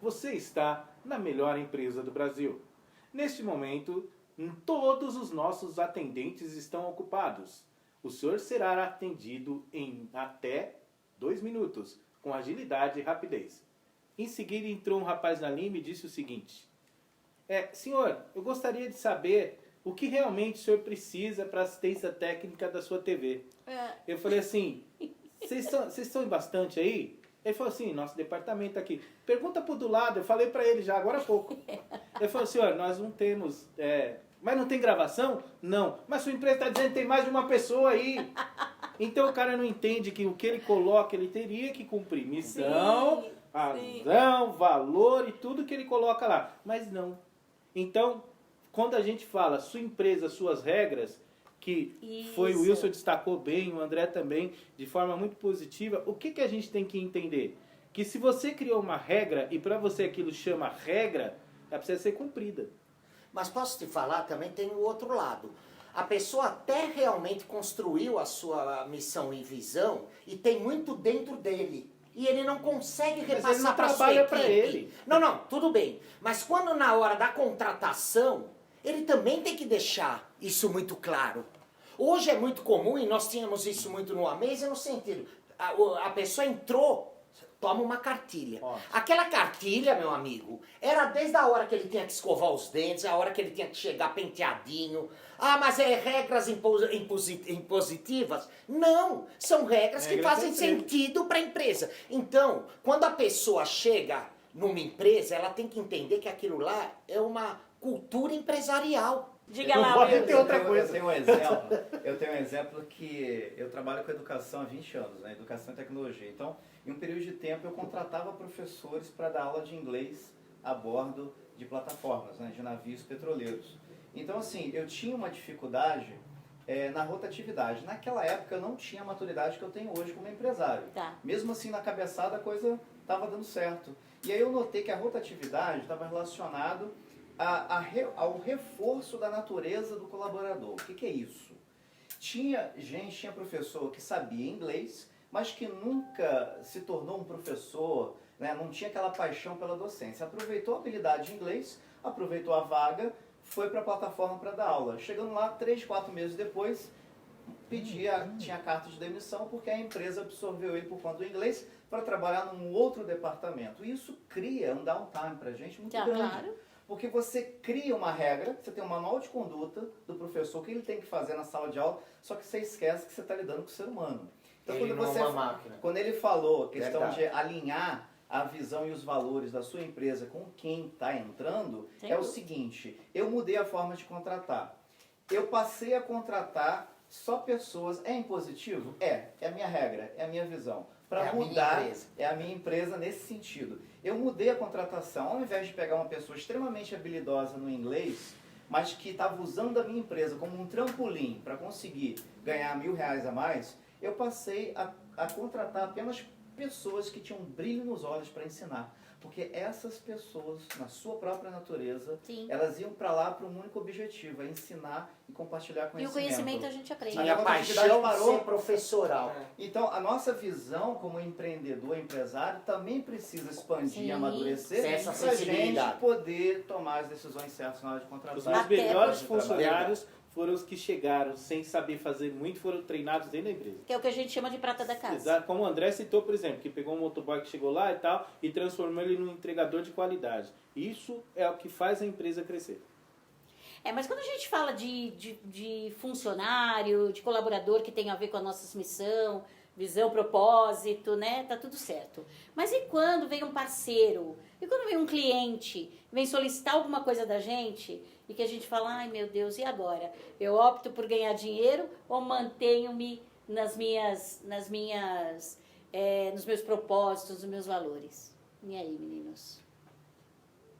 Você está na melhor empresa do Brasil. Neste momento, todos os nossos atendentes estão ocupados. O senhor será atendido em até 2 minutos, com agilidade e rapidez. Em seguida entrou um rapaz na linha e me disse o seguinte: senhor, eu gostaria de saber o que realmente o senhor precisa para assistência técnica da sua TV. Eu falei assim: vocês estão em bastante aí? Ele falou assim: nosso departamento aqui. Pergunta pro do lado, eu falei para ele já agora há pouco. Ele falou: senhor, nós não temos Mas não tem gravação? Não. Mas sua empresa está dizendo que tem mais de uma pessoa aí. Então o cara não entende que o que ele coloca, ele teria que cumprir. Missão, razão, valor e tudo que ele coloca lá. Mas não. Então, quando a gente fala sua empresa, suas regras, que foi o Wilson destacou bem, o André também, de forma muito positiva, o que a gente tem que entender? Que se você criou uma regra e para você aquilo chama regra, ela precisa ser cumprida. Mas posso te falar, também tem o outro lado. A pessoa até realmente construiu a sua missão e visão e tem muito dentro dele. E ele não consegue repassar para a sua equipe. Pra ele. Não, tudo bem. Mas quando na hora da contratação, ele também tem que deixar isso muito claro. Hoje é muito comum, e nós tínhamos isso muito no Amaze, no sentido, a pessoa entrou, toma uma cartilha. Aquela cartilha, meu amigo, era desde a hora que ele tinha que escovar os dentes, a hora que ele tinha que chegar penteadinho. Ah, mas é regras impositivas? Não, são regras que fazem sentido para a empresa. Então, quando a pessoa chega numa empresa, ela tem que entender que aquilo lá é uma cultura empresarial. Diga lá, Eu tenho um exemplo que eu trabalho com educação há 20 anos, né? Educação e tecnologia. Então, em um período de tempo, eu contratava professores para dar aula de inglês a bordo de plataformas, né? De navios petroleiros. Então, assim, eu tinha uma dificuldade na rotatividade. Naquela época, eu não tinha a maturidade que eu tenho hoje como empresário. Mesmo assim, na cabeçada, a coisa estava dando certo. E aí eu notei que a rotatividade estava relacionado ao reforço da natureza do colaborador. O que é isso? Tinha professor que sabia inglês, mas que nunca se tornou um professor, né? Não tinha aquela paixão pela docência. Aproveitou a habilidade de inglês, aproveitou a vaga, foi para a plataforma para dar aula. Chegando lá, 3, 4 meses depois, tinha carta de demissão porque a empresa absorveu ele por conta do inglês para trabalhar num outro departamento. Isso cria um downtime para a gente muito grande. Claro. Porque você cria uma regra, você tem um manual de conduta do professor, o que ele tem que fazer na sala de aula, só que você esquece que você está lidando com o ser humano. Então, quando ele falou a questão de alinhar a visão e os valores da sua empresa com quem está entrando, é o seguinte, eu mudei a forma de contratar. Eu passei a contratar só pessoas... É impositivo? É a minha regra, é a minha visão. Para mudar, é a minha empresa nesse sentido. Eu mudei a contratação, ao invés de pegar uma pessoa extremamente habilidosa no inglês, mas que estava usando a minha empresa como um trampolim para conseguir ganhar R$1.000 a mais, eu passei a contratar apenas pessoas que tinham brilho nos olhos para ensinar. Porque essas pessoas, na sua própria natureza, elas iam para lá para um único objetivo, é ensinar e compartilhar conhecimento. E o conhecimento a gente aprende. E a paixão parou professoral. Então, a nossa visão como empreendedor, empresário, também precisa expandir e amadurecer para a gente poder tomar as decisões certas na hora de contratar. Os meus melhores funcionários foram os que chegaram sem saber fazer muito, foram treinados dentro da empresa. Que é o que a gente chama de prata da casa. Exato. Como o André citou, por exemplo, que pegou um motoboy que chegou lá e tal, e transformou ele num entregador de qualidade. Isso é o que faz a empresa crescer. Mas quando a gente fala de funcionário, de colaborador que tem a ver com a nossa missão, visão, propósito, né? Tá tudo certo. Mas e quando vem um parceiro? E quando vem um cliente, vem solicitar alguma coisa da gente e que a gente fala, ai meu Deus, e agora? Eu opto por ganhar dinheiro ou mantenho-me nos meus propósitos, nos meus valores? E aí, meninos?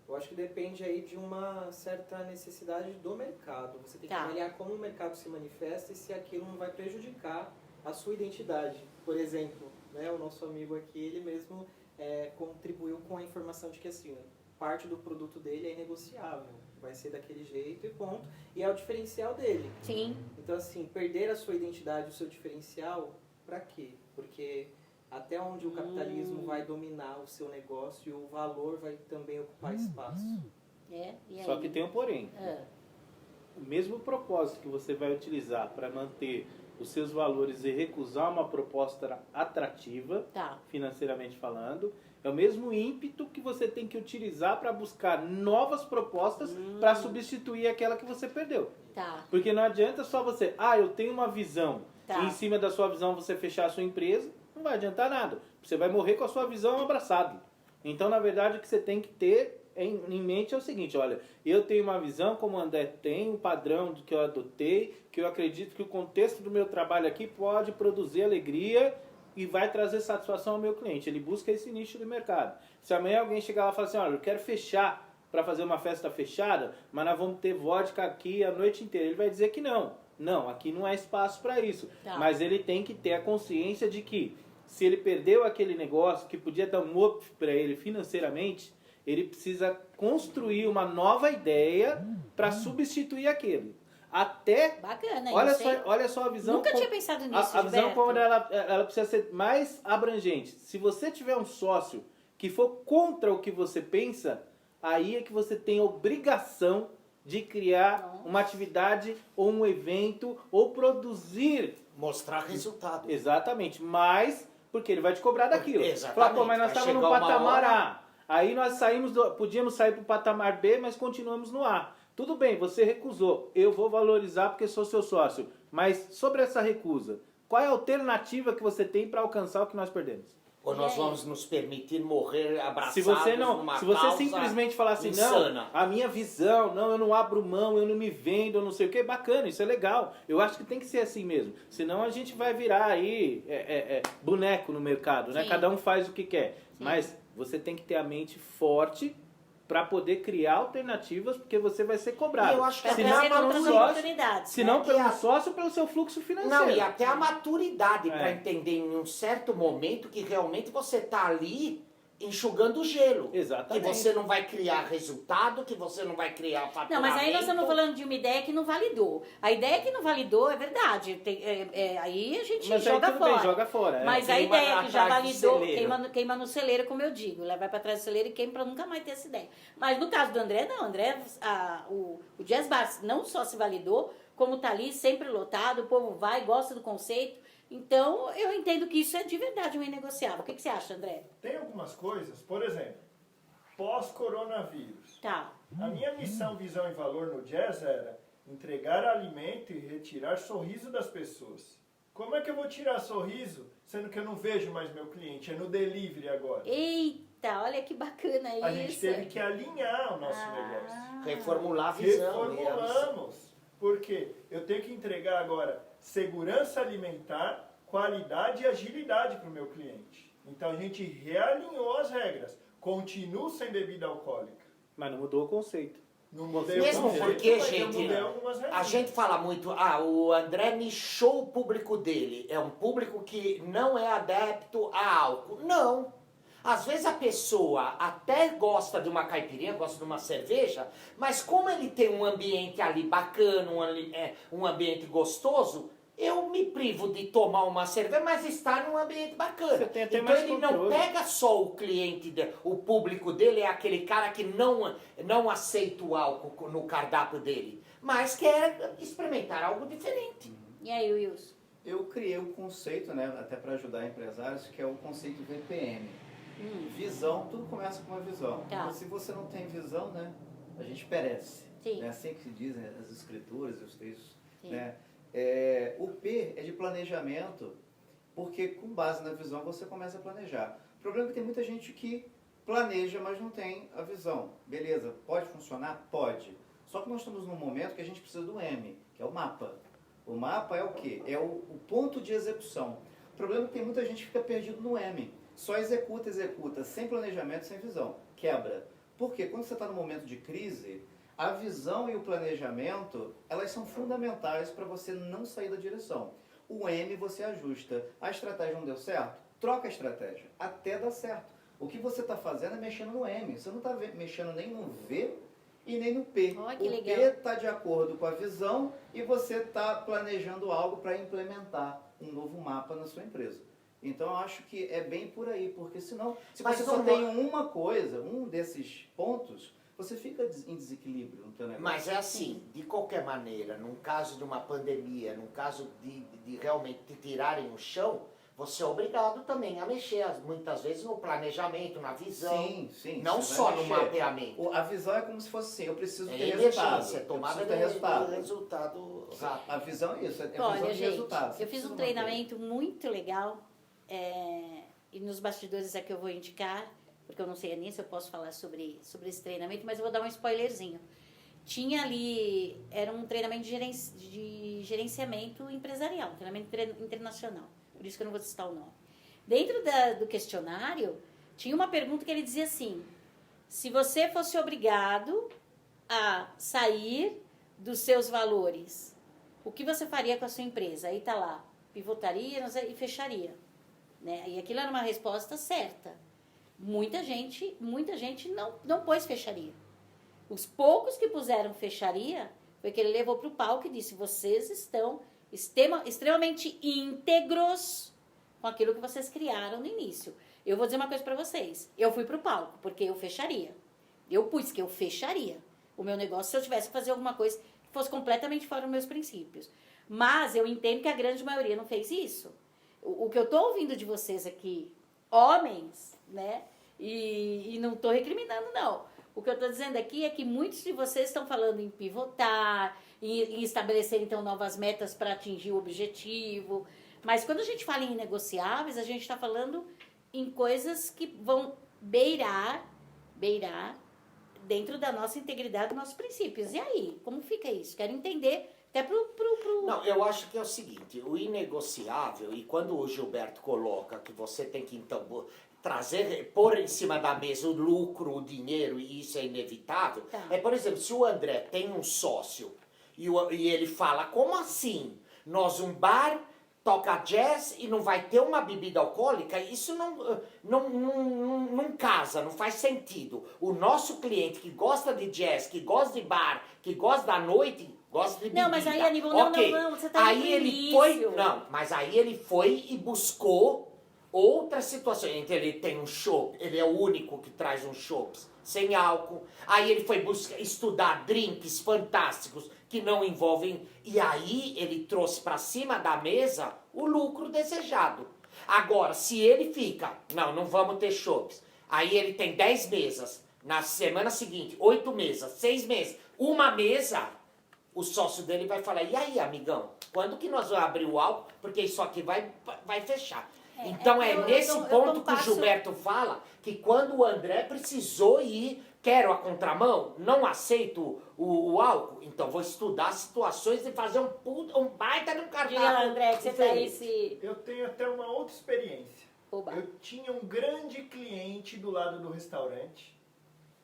Eu acho que depende aí de uma certa necessidade do mercado. Você tem que avaliar como o mercado se manifesta e se aquilo não vai prejudicar a sua identidade. Por exemplo, né, o nosso amigo aqui, ele mesmo contribuiu com a informação de que assim, parte do produto dele é inegociável. Vai ser daquele jeito e ponto. E é o diferencial dele. Sim. Então, assim, perder a sua identidade, o seu diferencial, pra quê? Porque até onde o capitalismo vai dominar o seu negócio e o valor vai também ocupar espaço. Só que tem um porém. O mesmo propósito que você vai utilizar para manter os seus valores e recusar uma proposta atrativa, financeiramente falando, é o mesmo ímpeto que você tem que utilizar para buscar novas propostas para substituir aquela que você perdeu. Porque não adianta só você, eu tenho uma visão, e em cima da sua visão você fechar a sua empresa, não vai adiantar nada. Você vai morrer com a sua visão abraçado. Então, na verdade, o que você tem que ter em mente é o seguinte, olha, eu tenho uma visão como o André tem, um padrão que eu adotei, que eu acredito que o contexto do meu trabalho aqui pode produzir alegria e vai trazer satisfação ao meu cliente. Ele busca esse nicho do mercado. Se amanhã alguém chegar lá e falar assim, olha, eu quero fechar para fazer uma festa fechada, mas nós vamos ter vodka aqui a noite inteira. Ele vai dizer que não. Não, aqui não há espaço para isso. Tá. Mas ele tem que ter a consciência de que se ele perdeu aquele negócio que podia dar um up para ele financeiramente, ele precisa construir uma nova ideia para substituir aquele. Até... Bacana, olha só a visão... Nunca tinha pensado nisso, A visão Gilberto. como ela precisa ser mais abrangente. Se você tiver um sócio que for contra o que você pensa, aí é que você tem a obrigação de criar uma atividade ou um evento ou produzir... Mostrar resultado. Exatamente, mas porque ele vai te cobrar daquilo. Exatamente. Fala, pô, mas nós Vai estávamos no chegar uma patamar hora- A. Aí nós podíamos sair para o patamar B, mas continuamos no A. Tudo bem, você recusou. Eu vou valorizar porque sou seu sócio. Mas sobre essa recusa, qual é a alternativa que você tem para alcançar o que nós perdemos? Ou nós vamos nos permitir morrer abraçados Se você numa se você causa simplesmente falar assim, insana. não, a minha visão, não, eu não abro mão, eu não me vendo, eu não sei o que, bacana, isso é legal. Eu acho que tem que ser assim mesmo. Senão a gente vai virar aí boneco no mercado, né? Sim. Cada um faz o que quer. Mas você tem que ter a mente forte para poder criar alternativas, porque você vai ser cobrado. E eu acho que se até não a pelo outras sócio, oportunidades, se né? não pelo E a- sócio, pelo seu fluxo financeiro. Não, e até a maturidade para É. entender em um certo momento que realmente você está ali enxugando o gelo. Exatamente. Que você não vai criar resultado, que você não vai criar faturamento. Não, mas aí nós estamos falando de uma ideia que não validou. A ideia que não validou é verdade. Aí a gente Mas aí joga tudo fora. bem, joga fora. é. Mas a Queima ideia que já atrás do validou, celeiro. queima no celeiro, como eu digo. Vai para trás do celeiro e queima para nunca mais ter essa ideia. Mas no caso do André, não. André, o Jazz Bar não só se validou, como tá ali sempre lotado, o povo vai, gosta do conceito. Então, eu entendo que isso é de verdade um inegociável. O que você acha, André? Tem algumas coisas, por exemplo, pós-coronavírus. Tá. A minha missão, visão e valor no jazz era entregar alimento e retirar sorriso das pessoas. Como é que eu vou tirar sorriso, sendo que eu não vejo mais meu cliente? É no delivery agora. Eita, olha que bacana isso. A gente teve que alinhar o nosso negócio. Reformular a visão. Reformulamos. Porque eu tenho que entregar agora segurança alimentar, qualidade e agilidade para o meu cliente. Então a gente realinhou as regras. Continuo sem bebida alcoólica. Mas não mudou o conceito. Não mudei Mesmo o conceito, porque, mas eu gente, mudei algumas regras. a gente fala muito, o André nichou o público dele. É um público que não é adepto a álcool. Não. Às vezes a pessoa até gosta de uma caipirinha, gosta de uma cerveja, mas como ele tem um ambiente ali bacana, um ambiente gostoso, eu me privo de tomar uma cerveja, mas estar num ambiente bacana. Você tem até Então mais ele não controle. pega só o cliente, o público dele é aquele cara que não aceita o álcool no cardápio dele, mas quer experimentar algo diferente. E aí, Wilson? Eu criei um conceito, né, até para ajudar empresários, que é o conceito VPM. Visão, tudo começa com uma visão. Tá. Mas se você não tem visão, né, a gente perece. Sim. É assim que se dizem as escrituras e os textos. Sim. Né? O P é de planejamento, porque com base na visão você começa a planejar. O problema é que tem muita gente que planeja, mas não tem a visão. Beleza, pode funcionar? Pode. Só que nós estamos num momento que a gente precisa do M, que é o mapa. O mapa é o quê? É o ponto de execução. O problema é que tem muita gente que fica perdido no M. Só executa, sem planejamento, sem visão. Quebra. Porque quando você está no momento de crise, a visão e o planejamento, elas são fundamentais para você não sair da direção. O M você ajusta. A estratégia não deu certo? Troca a estratégia. Até dar certo. O que você está fazendo é mexendo no M. Você não está mexendo nem no V e nem no P. Olha que o legal. P está de acordo com a visão e você está planejando algo para implementar um novo mapa na sua empresa. Então eu acho que é bem por aí, porque senão, se Mas você só tem uma coisa, um desses pontos, você fica em desequilíbrio no teu negócio. Mas é assim, de qualquer maneira, num caso de uma pandemia, num caso de realmente te tirarem o chão, você é obrigado também a mexer, muitas vezes, no planejamento, na visão. Sim. Não você só vai no mexer. mapeamento. A visão é como se fosse assim, eu preciso É ter resultado. emergência, Eu tomada preciso ter resultado. resultado rápido. A visão é isso, é visão Olha, de gente, resultado. Você eu fiz precisa um manter. treinamento muito legal e nos bastidores aqui eu vou indicar porque eu não sei nem se eu posso falar sobre esse treinamento, mas eu vou dar um spoilerzinho. Tinha ali, era um treinamento de gerenciamento empresarial, um treinamento internacional, por isso que eu não vou citar o nome. Dentro do questionário, tinha uma pergunta que ele dizia assim, se você fosse obrigado a sair dos seus valores, o que você faria com a sua empresa? Aí tá lá, pivotaria e fecharia. Né? E aquilo era uma resposta certa. Muita gente não pôs fecharia. Os poucos que puseram fecharia, foi que ele levou para o palco e disse, vocês estão extremamente íntegros com aquilo que vocês criaram no início. Eu vou dizer uma coisa para vocês, eu fui para o palco, porque eu fecharia. Eu pus que eu fecharia o meu negócio se eu tivesse que fazer alguma coisa que fosse completamente fora dos meus princípios. Mas eu entendo que a grande maioria não fez isso. O que eu estou ouvindo de vocês aqui, homens, né? E não estou recriminando, não. O que eu estou dizendo aqui é que muitos de vocês estão falando em pivotar, em estabelecer, então, novas metas para atingir o objetivo. Mas quando a gente fala em inegociáveis, a gente está falando em coisas que vão beirar dentro da nossa integridade, dos nossos princípios. E aí, como fica isso? Quero entender até Não, eu acho que é o seguinte, o inegociável, e quando o Gilberto coloca que você tem que, então, pôr em cima da mesa o lucro, o dinheiro, e isso é inevitável, é, por exemplo, se o André tem um sócio e ele fala, como assim? Nós um bar, toca jazz e não vai ter uma bebida alcoólica, isso não casa, não faz sentido. O nosso cliente que gosta de jazz, que gosta de bar, que gosta da noite, gosta de bebida. Não, mas aí, Aníbal, não, você tá aí ele foi, não, mas aí ele foi e buscou outra situação. Então ele tem um chopp, ele é o único que traz uns chopps sem álcool. Aí ele foi estudar drinks fantásticos que não envolvem, e aí ele trouxe para cima da mesa o lucro desejado. Agora, se ele fica, não vamos ter chopps, aí ele tem 10 mesas, na semana seguinte, 8 mesas, 6 mesas, uma mesa, o sócio dele vai falar, e aí, amigão, quando que nós vamos abrir o álcool? Porque isso aqui vai fechar. Então nesse ponto que o Gilberto fala, que quando o André precisou ir, quero a contramão, não aceito o álcool, então vou estudar situações e fazer um baita no cardápio. Diga lá, André, que você fez Eu tenho até uma outra experiência. Oba. Eu tinha um grande cliente do lado do restaurante,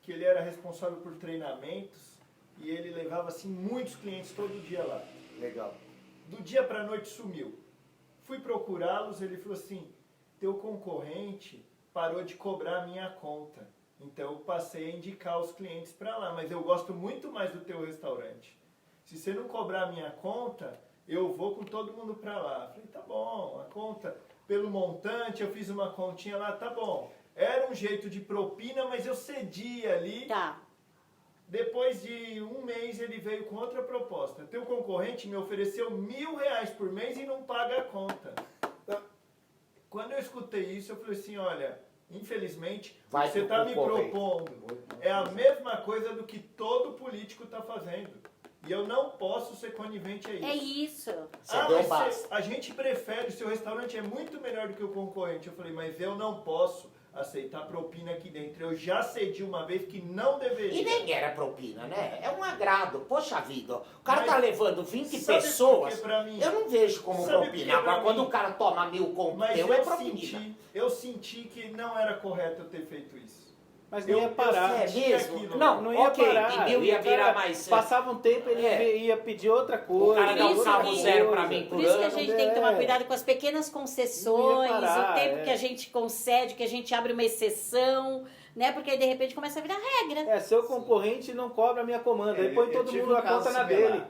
que ele era responsável por treinamentos, e ele levava assim muitos clientes todo dia lá. Legal. Do dia para a noite sumiu. Fui procurá-los, ele falou assim, teu concorrente parou de cobrar a minha conta. Então eu passei a indicar os clientes para lá, mas eu gosto muito mais do teu restaurante. Se você não cobrar a minha conta, eu vou com todo mundo para lá. Falei, tá bom, a conta pelo montante, eu fiz uma continha lá, tá bom. Era um jeito de propina, mas eu cedi ali. Tá. Depois de um mês ele veio com outra proposta. Teu concorrente me ofereceu R$1.000 por mês e não paga a conta. Quando eu escutei isso, eu falei assim, olha, infelizmente, você está me propondo. É a mesma coisa do que todo político está fazendo. E eu não posso ser conivente a isso. É isso. Mas a gente prefere, o seu restaurante é muito melhor do que o concorrente. Eu falei, mas eu não posso aceitar propina aqui dentro. Eu já cedi uma vez que não deveria. E nem era propina, né? É um agrado. Poxa vida, o cara tá levando 20 sabe pessoas, por que pra mim? eu não vejo como Sabe por propina. que Agora, pra quando mim? o cara toma 1.000 conto Mas teu, é propina. eu senti que não era correto eu ter feito isso. Mas não ia parar. Não ia parar. entendeu? Ia virar mais... Passava um tempo, ele ia pedir outra coisa. O cara dá um carro zero pra mim Por isso que a gente tem que tomar cuidado com as pequenas concessões, o tempo que a gente concede, que a gente abre uma exceção, né? Porque aí de repente começa a virar regra. Seu concorrente não cobra a minha comanda, aí põe todo mundo a conta na dele.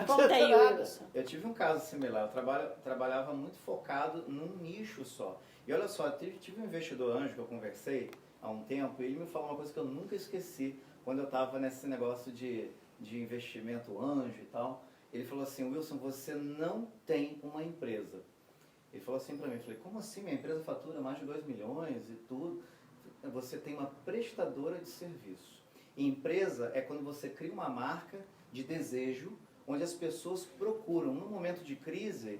Conta aí, Wilson. Eu tive um caso similar, eu trabalhava muito focado num nicho só. E olha só, tive um investidor anjo que eu conversei há um tempo, e ele me falou uma coisa que eu nunca esqueci, quando eu estava nesse negócio de investimento anjo e tal. Ele falou assim, Wilson, você não tem uma empresa. Ele falou assim para mim, eu falei, como assim? Minha empresa fatura mais de 2 milhões e tudo. Você tem uma prestadora de serviço. E empresa é quando você cria uma marca de desejo, onde as pessoas procuram. No momento de crise,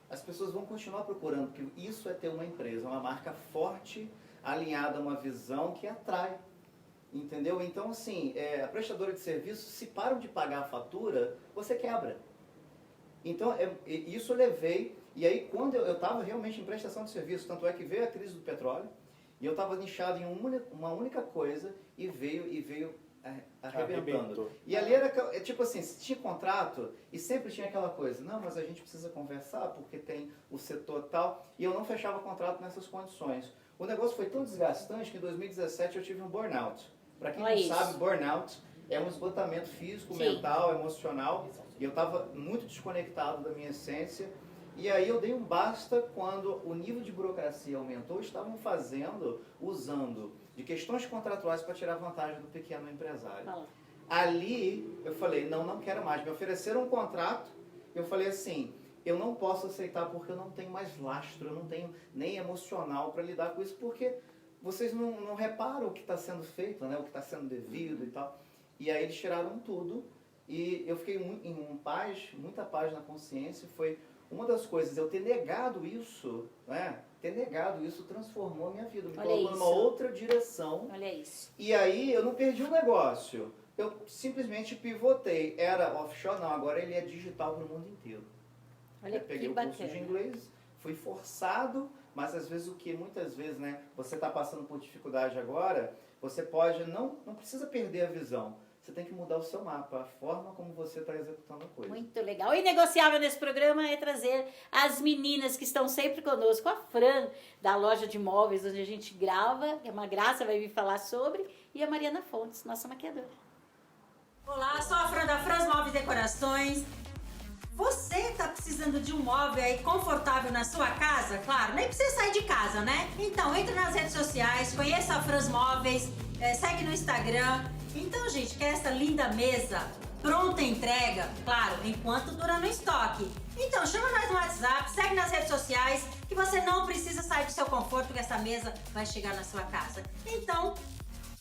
as pessoas vão continuar procurando, porque isso é ter uma empresa, uma marca forte alinhada a uma visão que atrai. Entendeu? Então, assim, a prestadora de serviço, se param de pagar a fatura, você quebra. Então, isso eu levei, e aí quando eu estava realmente em prestação de serviço, tanto é que veio a crise do petróleo, e eu estava nichado em uma única coisa, e veio arrebentando. E ali era, tipo assim, tinha contrato, e sempre tinha aquela coisa, não, mas a gente precisa conversar, porque tem o setor tal, e eu não fechava contrato nessas condições. O negócio foi tão desgastante que em 2017 eu tive um burnout. Para quem não sabe, burnout é um esgotamento físico, mental, emocional. E eu estava muito desconectado da minha essência. E aí eu dei um basta quando o nível de burocracia aumentou. Estavam usando de questões contratuais para tirar vantagem do pequeno empresário. Ali eu falei, não quero mais. Me ofereceram um contrato. Eu falei assim, eu não posso aceitar porque eu não tenho mais lastro, eu não tenho nem emocional para lidar com isso, porque vocês não reparam o que está sendo feito, né? O que está sendo devido e tal. E aí eles tiraram tudo e eu fiquei muita paz na consciência. Foi uma das coisas, eu ter negado isso, né? Ter negado isso transformou a minha vida, me colocou numa outra direção. Olha isso. E aí eu não perdi o negócio, eu simplesmente pivotei. Era offshore, não, agora ele é digital para o mundo inteiro. Olha, peguei o curso de inglês, fui forçado, mas às vezes muitas vezes, né, você está passando por dificuldade agora, você pode, não precisa perder a visão, você tem que mudar o seu mapa, a forma como você está executando a coisa. Muito legal. O inegociável nesse programa é trazer as meninas que estão sempre conosco, a Fran, da loja de móveis, onde a gente grava, que é uma graça, vai vir falar sobre, e a Mariana Fontes, nossa maquiadora. Olá, sou a Fran da Franz Móveis Decorações. Você está precisando de um móvel aí confortável na sua casa? Claro, nem precisa sair de casa, né? Então, entre nas redes sociais, conheça a Franz Móveis, segue no Instagram. Então, gente, quer essa linda mesa pronta entrega? Claro, enquanto dura no estoque. Então, chama nós no WhatsApp, segue nas redes sociais, que você não precisa sair do seu conforto, que essa mesa vai chegar na sua casa. Então,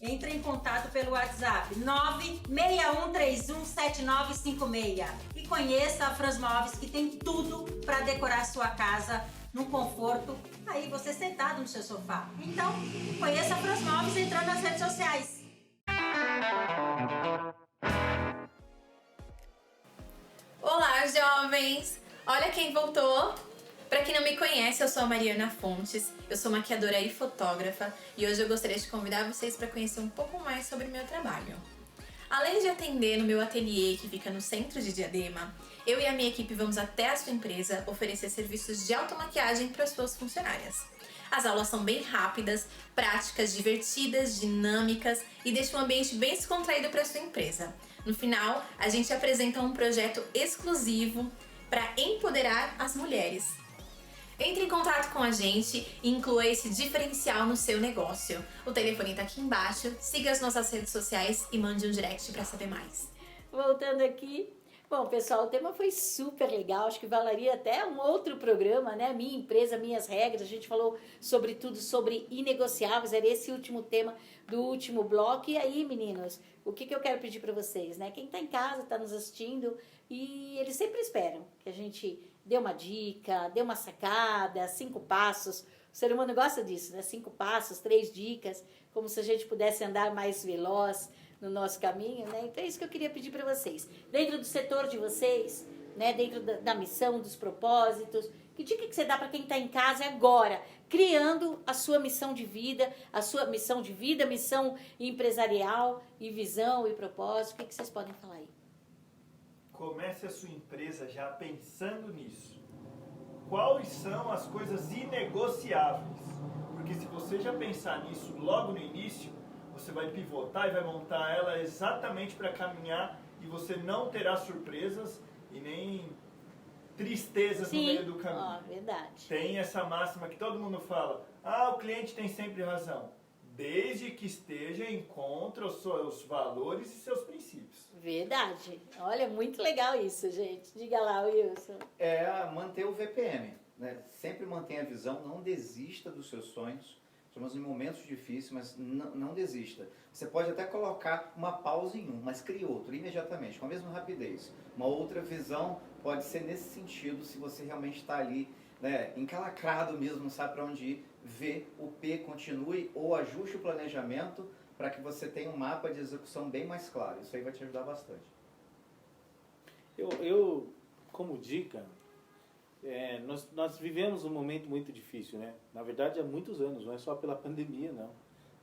entre em contato pelo WhatsApp 961317956 e conheça a Franz Móveis, que tem tudo para decorar a sua casa num conforto, aí você sentado no seu sofá. Então, conheça a Franz Móveis entrando nas redes sociais. Olá, jovens! Olha quem voltou! Para quem não me conhece, eu sou a Mariana Fontes, eu sou maquiadora e fotógrafa e hoje eu gostaria de convidar vocês para conhecer um pouco mais sobre o meu trabalho. Além de atender no meu ateliê que fica no centro de Diadema, eu e a minha equipe vamos até a sua empresa oferecer serviços de automaquiagem para as suas funcionárias. As aulas são bem rápidas, práticas, divertidas, dinâmicas e deixam um ambiente bem descontraído para a sua empresa. No final, a gente apresenta um projeto exclusivo para empoderar as mulheres. Entre em contato com a gente e inclua esse diferencial no seu negócio. O telefone está aqui embaixo, siga as nossas redes sociais e mande um direct para saber mais. Voltando aqui, bom, pessoal, o tema foi super legal, acho que valeria até um outro programa, né? Minha empresa, minhas regras, a gente falou sobre tudo, sobre inegociáveis, era esse último tema do último bloco. E aí, meninos, o que eu quero pedir para vocês, né? Quem está em casa, está nos assistindo, e eles sempre esperam que a gente dê uma dica, dê uma sacada, 5 passos. O ser humano gosta disso, né? 5 passos, 3 dicas, como se a gente pudesse andar mais veloz no nosso caminho, né? Então é isso que eu queria pedir para vocês. Dentro do setor de vocês, né? Dentro da missão, dos propósitos, que dica que você dá para quem está em casa agora, criando a sua missão de vida, missão empresarial e visão e propósito? O que vocês podem falar aí? Comece a sua empresa já pensando nisso. Quais são as coisas inegociáveis? Porque se você já pensar nisso logo no início, você vai pivotar e vai montar ela exatamente para caminhar e você não terá surpresas e nem tristezas no meio do caminho. Verdade. Tem essa máxima que todo mundo fala, o cliente tem sempre razão. Desde que esteja em contra os seus valores e seus princípios. Verdade. Olha, muito legal isso, gente. Diga lá, Wilson. Manter o VPM, né? Sempre mantenha a visão, não desista dos seus sonhos. Estamos em momentos difíceis, mas não desista. Você pode até colocar uma pausa em um, mas crie outro imediatamente, com a mesma rapidez. Uma outra visão pode ser nesse sentido, se você realmente está ali, né, encalacrado mesmo, não sabe para onde ir. V, o P continue ou ajuste o planejamento para que você tenha um mapa de execução bem mais claro. Isso aí vai te ajudar bastante. Eu como dica, nós vivemos um momento muito difícil, né? Na verdade, há muitos anos, não é só pela pandemia, não.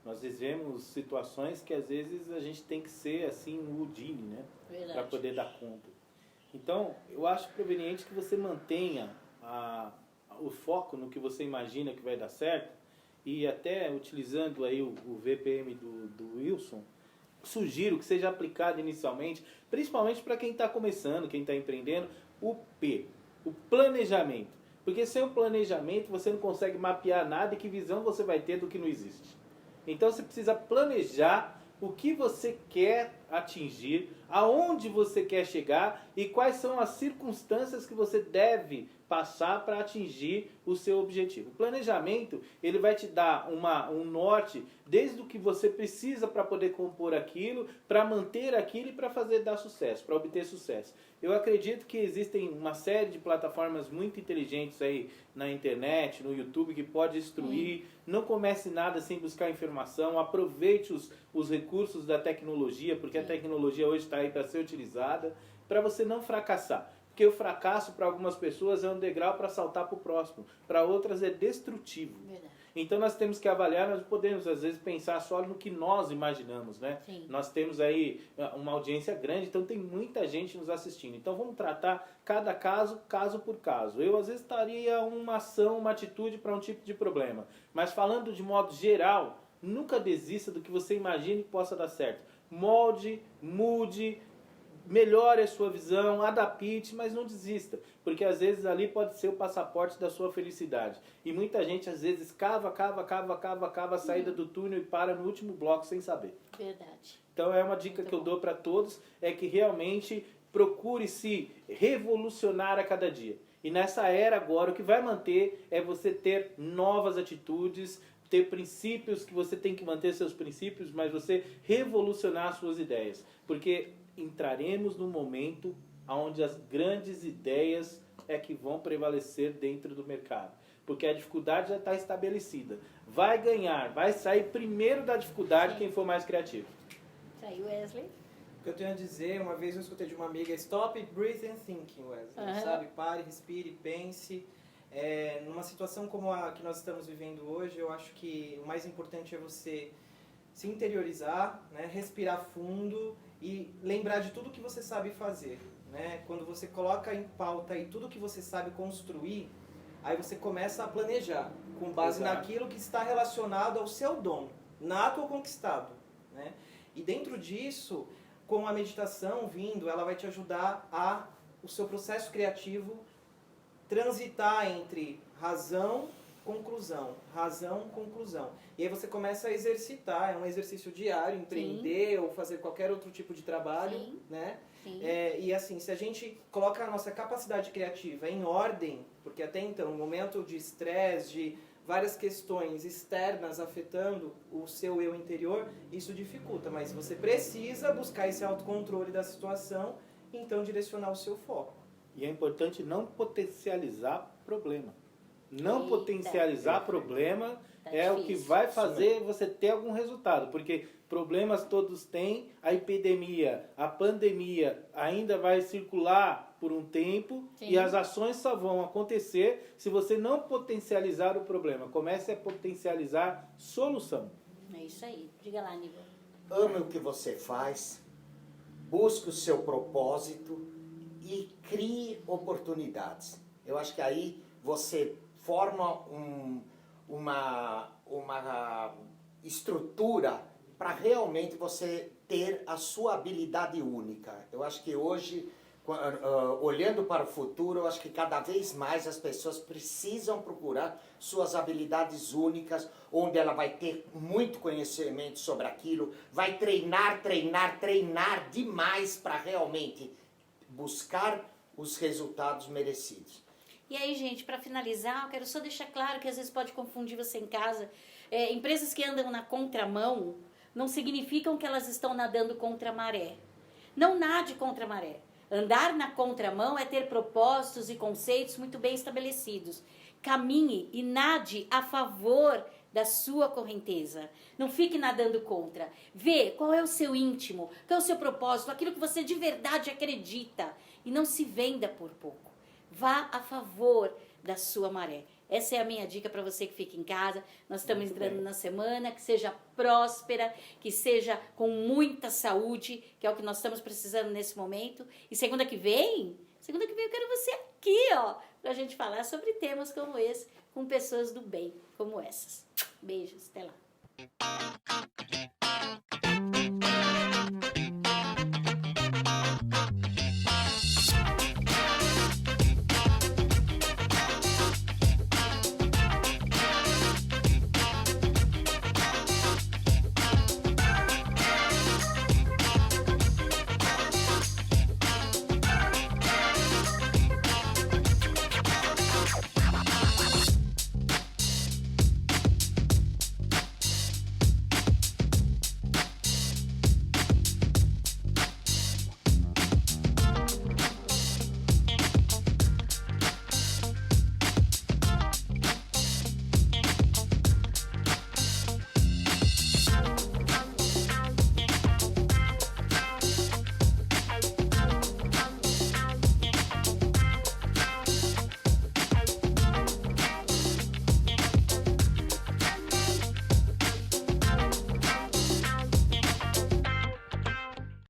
Nós vivemos situações que às vezes a gente tem que ser assim um Houdini, né? Para poder dar conta. Então, eu acho conveniente que você mantenha o foco no que você imagina que vai dar certo e até utilizando aí o VPM do Wilson, sugiro que seja aplicado inicialmente, principalmente para quem está começando, quem está empreendendo, o P, o planejamento. Porque sem o planejamento você não consegue mapear nada e que visão você vai ter do que não existe. Então você precisa planejar o que você quer atingir, aonde você quer chegar e quais são as circunstâncias que você deve passar para atingir o seu objetivo. O planejamento, ele vai te dar um norte desde o que você precisa para poder compor aquilo, para manter aquilo e para fazer dar sucesso, para obter sucesso. Eu acredito que existem uma série de plataformas muito inteligentes aí na internet, no YouTube, que pode instruir. Não comece nada sem buscar informação, aproveite os recursos da tecnologia, porque a tecnologia hoje está aí para ser utilizada, para você não fracassar. Porque o fracasso para algumas pessoas é um degrau para saltar para o próximo, para outras é destrutivo. Verdade. Então nós temos que avaliar, nós podemos às vezes pensar só no que nós imaginamos, né? Sim. Nós temos aí uma audiência grande, então tem muita gente nos assistindo. Então vamos tratar cada caso, caso por caso. Eu às vezes estaria uma ação, uma atitude para um tipo de problema. Mas falando de modo geral, nunca desista do que você imagine que possa dar certo. Molde, mude, melhore a sua visão, adapte, mas não desista. Porque às vezes ali pode ser o passaporte da sua felicidade. E muita gente às vezes cava a saída do túnel e para no último bloco sem saber. Verdade. Então é uma dica que eu dou para todos, é que realmente procure se revolucionar a cada dia. E nessa era agora, o que vai manter é você ter novas atitudes, ter princípios, que você tem que manter seus princípios, mas você revolucionar suas ideias. Porque entraremos num momento onde as grandes ideias é que vão prevalecer dentro do mercado. Porque a dificuldade já está estabelecida. Vai ganhar, vai sair primeiro da dificuldade quem for mais criativo. Aí, Wesley? O que eu tenho a dizer, uma vez eu escutei de uma amiga, stop, breathe and thinking, Wesley. Sabe? Pare, respire, pense. Numa situação como a que nós estamos vivendo hoje, eu acho que o mais importante é você se interiorizar, né? Respirar fundo e lembrar de tudo que você sabe fazer, né? Quando você coloca em pauta aí tudo que você sabe construir, aí você começa a planejar com base naquilo que está relacionado ao seu dom, nato ou conquistado, né? E dentro disso, com a meditação vindo, ela vai te ajudar o seu processo criativo transitar entre razão, conclusão. E aí você começa a exercitar, é um exercício diário, empreender ou fazer qualquer outro tipo de trabalho, né? E assim, se a gente coloca a nossa capacidade criativa em ordem, porque até então, no momento de estresse, de várias questões externas afetando o seu eu interior, isso dificulta, mas você precisa buscar esse autocontrole da situação e então direcionar o seu foco. E é importante não potencializar problema. Não potencializar problema é o que vai fazer você ter algum resultado. Porque problemas todos têm, a epidemia, a pandemia ainda vai circular por um tempo e as ações só vão acontecer se você não potencializar o problema. Comece a potencializar solução. É isso aí. Diga lá, Nível. Ame o que você faz, busque o seu propósito e crie oportunidades. Eu acho que aí você forma uma estrutura para realmente você ter a sua habilidade única. Eu acho que hoje, olhando para o futuro, eu acho que cada vez mais as pessoas precisam procurar suas habilidades únicas, onde ela vai ter muito conhecimento sobre aquilo, vai treinar demais para realmente buscar os resultados merecidos. E aí, gente, para finalizar, eu quero só deixar claro que às vezes pode confundir você em casa. Empresas que andam na contramão não significam que elas estão nadando contra a maré. Não nade contra a maré. Andar na contramão é ter propósitos e conceitos muito bem estabelecidos. caminhe e nade a favor da sua correnteza. Não fique nadando contra. Vê qual é o seu íntimo, qual é o seu propósito, aquilo que você de verdade acredita. E não se venda por pouco. Vá a favor da sua maré. Essa é a minha dica para você que fica em casa. Nós estamos entrando na semana, que seja próspera, que seja com muita saúde, que é o que nós estamos precisando nesse momento. E segunda que vem eu quero você aqui, ó, pra gente falar sobre temas como esse, com pessoas do bem como essas. Beijos, até lá.